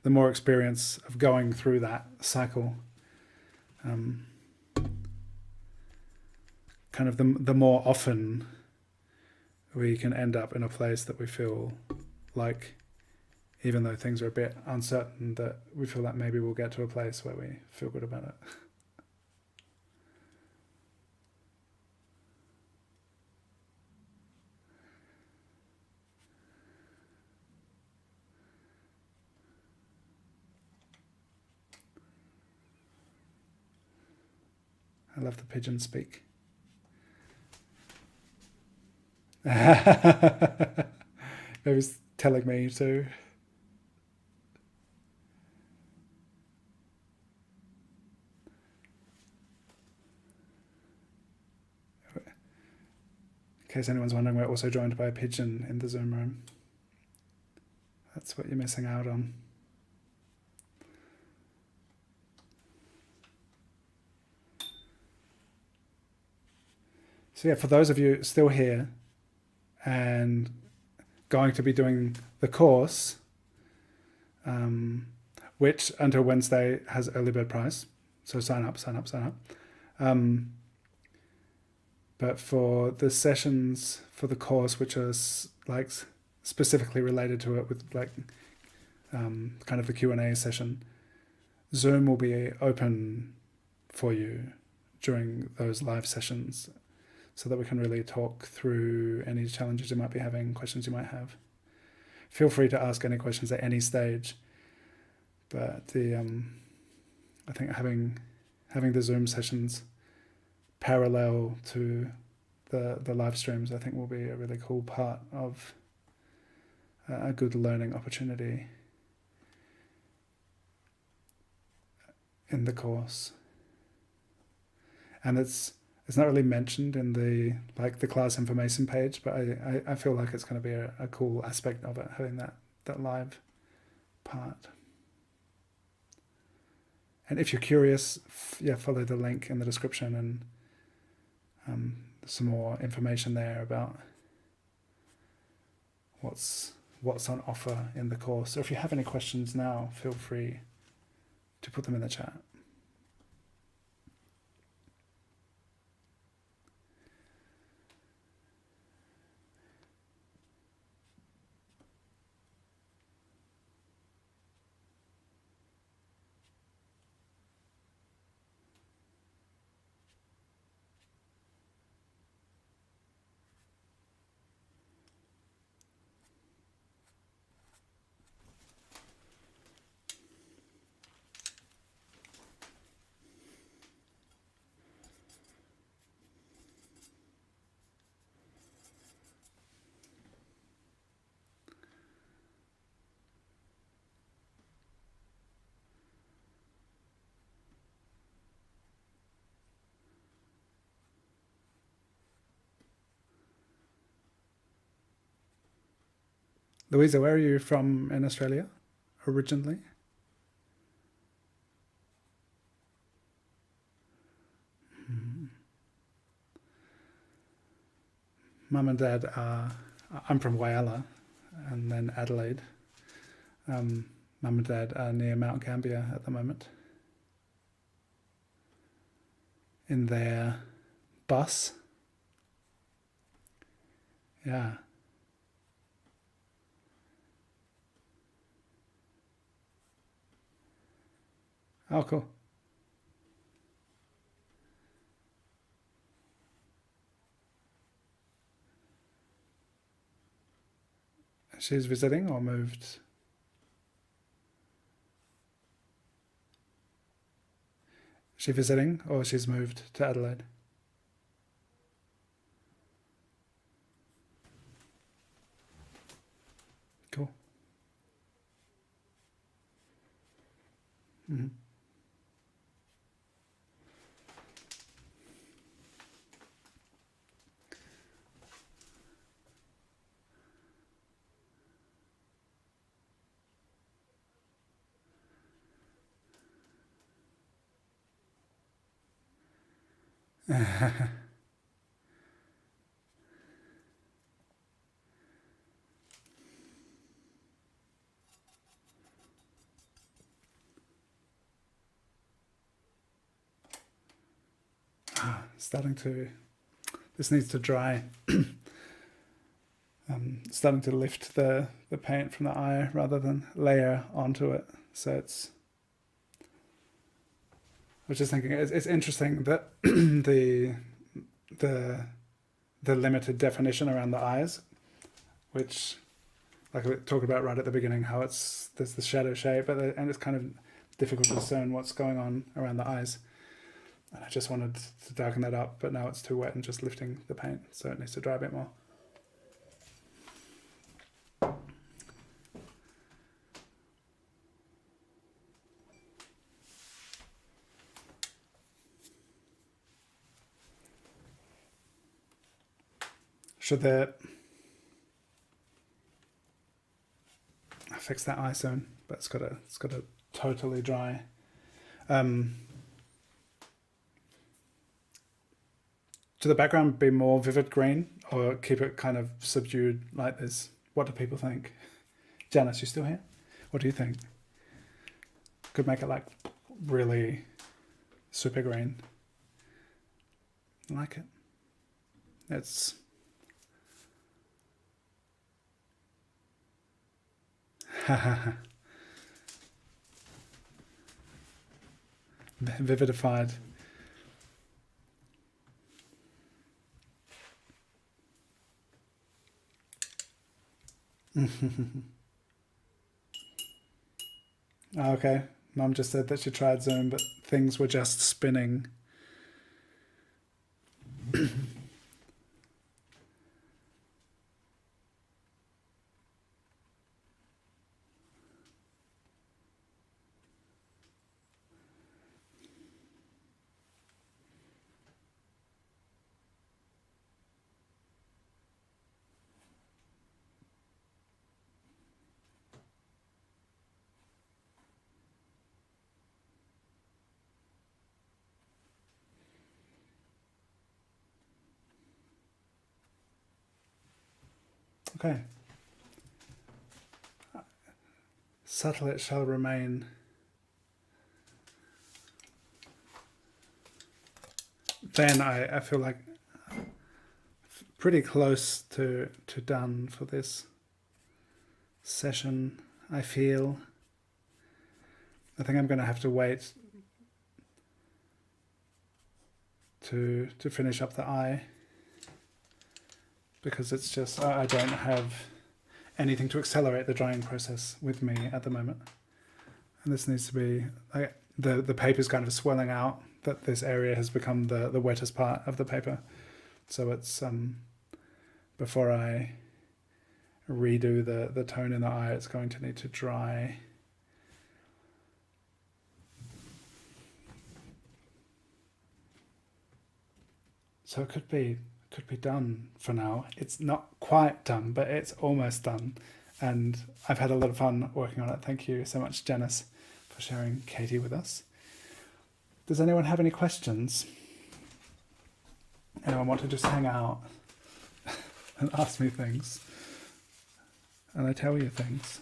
the more experience of going through that cycle, kind of the more often we can end up in a place that we feel like, even though things are a bit uncertain, that we feel like maybe we'll get to a place where we feel good about it. I love the pigeon speak. Maybe it's telling me to. In case anyone's wondering, we're also joined by a pigeon in the Zoom room. That's what you're missing out on. So yeah, for those of you still here and going to be doing the course, which until Wednesday has early bird price, so sign up. But for the sessions for the course, which are like specifically related to it, with like kind of the Q&A session, Zoom will be open for you during those live sessions, so that we can really talk through any challenges you might be having, questions you might have. Feel free to ask any questions at any stage. But I think having the Zoom sessions parallel to the live streams, I think, will be a really cool part of a good learning opportunity in the course. And it's not really mentioned in the class information page, but I feel like it's going to be a cool aspect of it, having that live part. And if you're curious, follow the link in the description, and some more information there about what's on offer in the course. Or if you have any questions now, feel free to put them in the chat. Louisa, where are you from in Australia originally? Mum and Dad are, I'm from Whyalla and then Adelaide. Mum and Dad are near Mount Gambier at the moment in their bus. Yeah. Oh, cool. She's visiting or moved? She visiting or she's moved to Adelaide? Cool. Mm-hmm. Starting to, this needs to dry. Starting to lift the paint from the eye rather than layer onto it. So it's, I was just thinking, it's interesting that the limited definition around the eyes, which, like we talked about right at the beginning, how there's the shadow shape, and it's kind of difficult to discern what's going on around the eyes. And I just wanted to darken that up, but now it's too wet and just lifting the paint, so it needs to dry a bit more. Should I fix that eye soon, but it's got to totally dry. Should the background be more vivid green or keep it kind of subdued like this? What do people think? Janice, you still here? What do you think? Could make it like really super green. I like it. It's vividified. Okay, Mum just said that she tried Zoom, but things were just spinning. Okay. Subtle it shall remain. Then I feel like pretty close to done for this session, I feel. I think I'm going to have to wait to finish up the eye, because it's just, I don't have anything to accelerate the drying process with me at the moment. And this needs to be, the paper's kind of swelling out, that this area has become the wettest part of the paper. So it's, before I redo the tone in the eye, it's going to need to dry. So it could be done for now. It's not quite done, but it's almost done. And I've had a lot of fun working on it. Thank you so much, Janice, for sharing Katie with us. Does anyone have any questions? Anyone want to just hang out and ask me things? And I tell you things.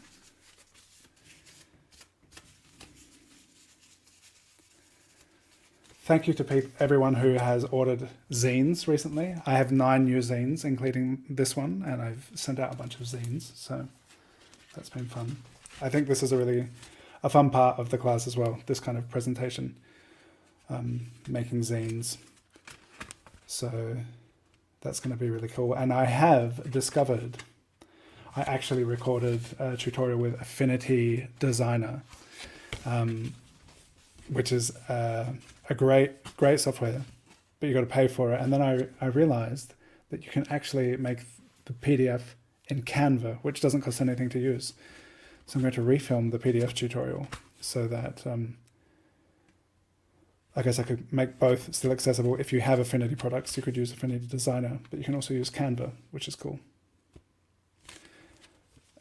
Thank you to everyone who has ordered zines recently. I have 9 new zines, including this one, and I've sent out a bunch of zines, so that's been fun. I think this is a fun part of the class as well, this kind of presentation, making zines. So that's going to be really cool. And I have discovered, I actually recorded a tutorial with Affinity Designer, which is a great software, but you got to pay for it. And then I realized that you can actually make the PDF in Canva, which doesn't cost anything to use. So I'm going to refilm the PDF tutorial so that I guess I could make both still accessible. If you have Affinity products, you could use Affinity Designer, but you can also use Canva, which is cool.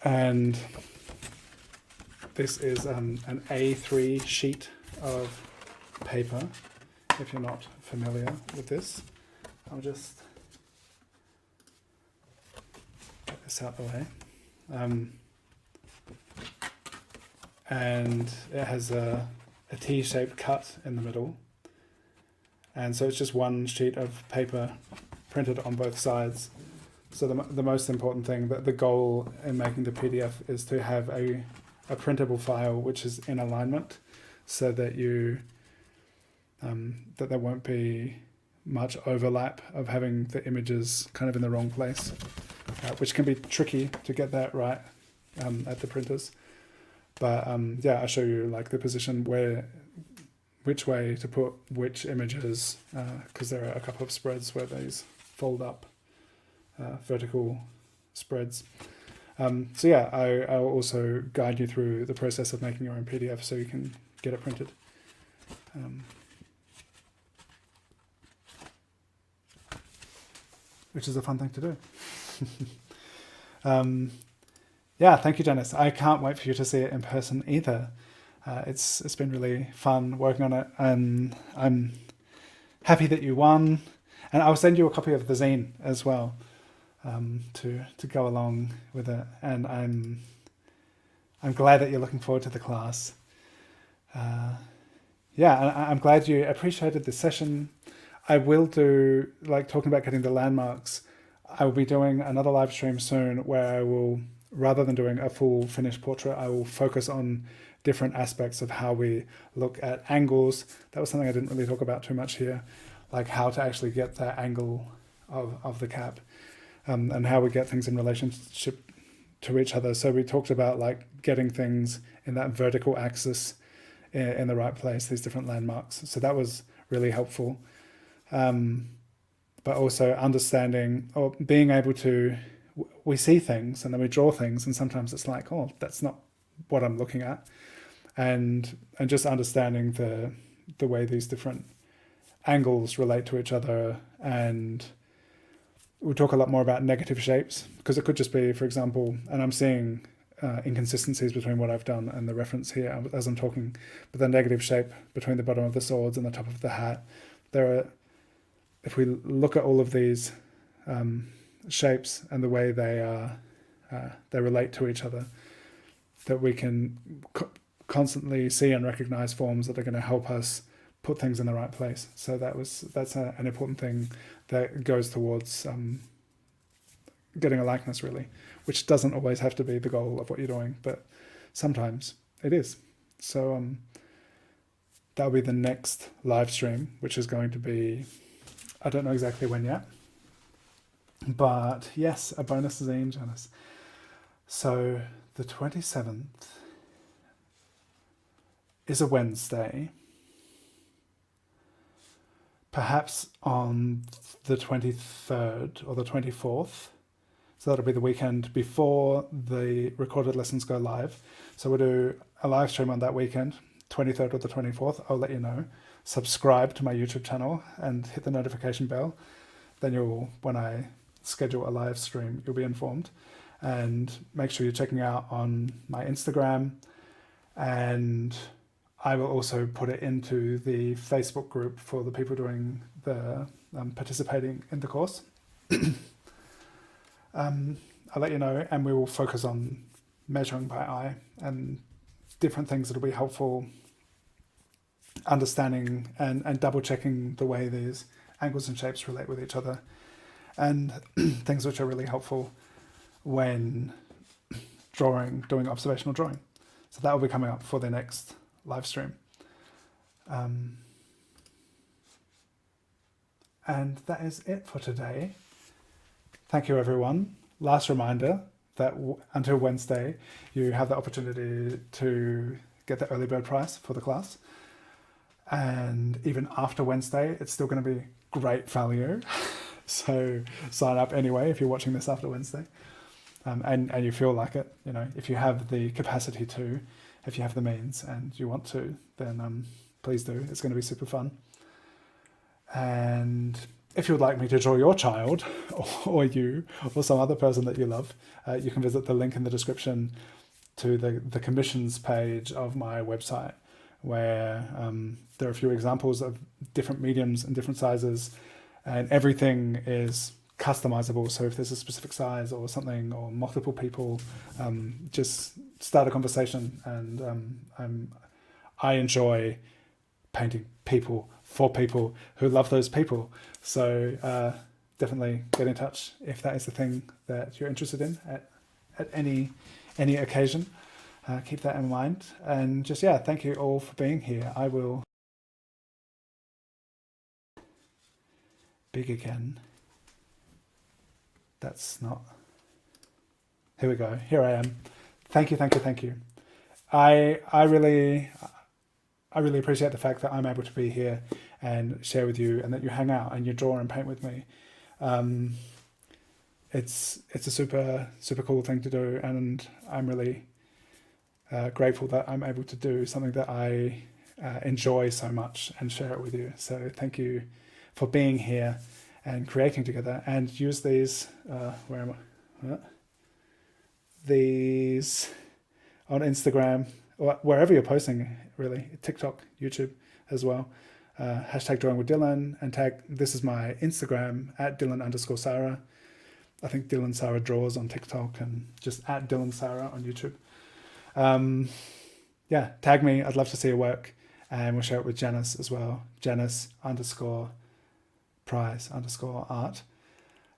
And this is an A3 sheet of paper. If you're not familiar with this, I'll just get this out of the way. And it has a T-shaped cut in the middle. And so it's just one sheet of paper printed on both sides. So the most important thing, that the goal in making the PDF is to have a printable file which is in alignment, so that that there won't be much overlap of having the images kind of in the wrong place, which can be tricky to get that right at the printers. But yeah, I'll show you like the position which way to put which images, because there are a couple of spreads where these fold up, vertical spreads. So yeah, I'll also guide you through the process of making your own PDF so you can get it printed. Which is a fun thing to do. Yeah, thank you, Janice. I can't wait for you to see it in person either. It's been really fun working on it, and I'm happy that you won. And I'll send you a copy of the zine as well, to go along with it. And I'm glad that you're looking forward to the class. Yeah, and I'm glad you appreciated this session. I will do, like talking about getting the landmarks, I will be doing another live stream soon where I will, rather than doing a full finished portrait, I will focus on different aspects of how we look at angles. That was something I didn't really talk about too much here, like how to actually get that angle of the cap, and how we get things in relationship to each other. So we talked about like getting things in that vertical axis in the right place, these different landmarks. So that was really helpful. But also understanding or being able to, we see things and then we draw things, and sometimes it's like, oh, that's not what I'm looking at. And just understanding the way these different angles relate to each other. And we'll talk a lot more about negative shapes, because it could just be, for example, and I'm seeing inconsistencies between what I've done and the reference here as I'm talking, but the negative shape between the bottom of the swords and the top of the hat. There are, if we look at all of these shapes and the way they are they relate to each other, that we can constantly see and recognize forms that are going to help us put things in the right place. So that's an important thing that goes towards getting a likeness, really, which doesn't always have to be the goal of what you're doing, but sometimes it is. So that'll be the next live stream, which is going to be, I don't know exactly when yet, but yes, a bonus zine, Janice. So the 27th is a Wednesday. Perhaps on the 23rd or the 24th. So that'll be the weekend before the recorded lessons go live. So we'll do a live stream on that weekend, 23rd or the 24th. I'll let you know. Subscribe to my YouTube channel and hit the notification bell. Then when I schedule a live stream, you'll be informed. And make sure you're checking out on my Instagram, and I will also put it into the Facebook group for the people doing the participating in the course. I'll let you know, and we will focus on measuring by eye and different things that will be helpful, understanding and double checking the way these angles and shapes relate with each other, and things which are really helpful when doing observational drawing. So that will be coming up for the next live stream. And that is it for today. Thank you, everyone. Last reminder that until Wednesday, you have the opportunity to get the early bird price for the class. And even after Wednesday, it's still going to be great value. So sign up anyway if you're watching this after Wednesday. And you feel like it, if you have the capacity to, if you have the means and you want to, then please do. It's going to be super fun. And if you would like me to draw your child or you or some other person that you love, you can visit the link in the description to the commissions page of my website, where there are a few examples of different mediums and different sizes, and everything is customizable. So if there's a specific size or something, or multiple people, just start a conversation. And I enjoy painting people for people who love those people. So definitely get in touch if that is the thing that you're interested in at any occasion. Keep that in mind. And just, thank you all for being here. I will big again. That's not, here we go. Here I am. Thank you. I really appreciate the fact that I'm able to be here and share with you, and that you hang out and you draw and paint with me. It's a super cool thing to do, and I'm really grateful that I'm able to do something that I enjoy so much and share it with you. So thank you for being here and creating together, and use these, where am I? These on Instagram, or wherever you're posting, really, TikTok, YouTube as well. Hashtag drawing with Dylan, and this is my Instagram, at Dylan_Sarah. I think Dylan Sarah Draws on TikTok, and just at Dylan Sarah on YouTube. Tag me. I'd love to see your work, and we'll share it with Janice as well. Janice_prize_art.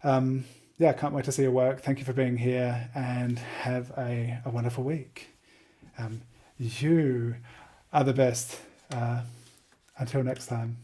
Can't wait to see your work. Thank you for being here, and have a wonderful week. You are the best. Until next time.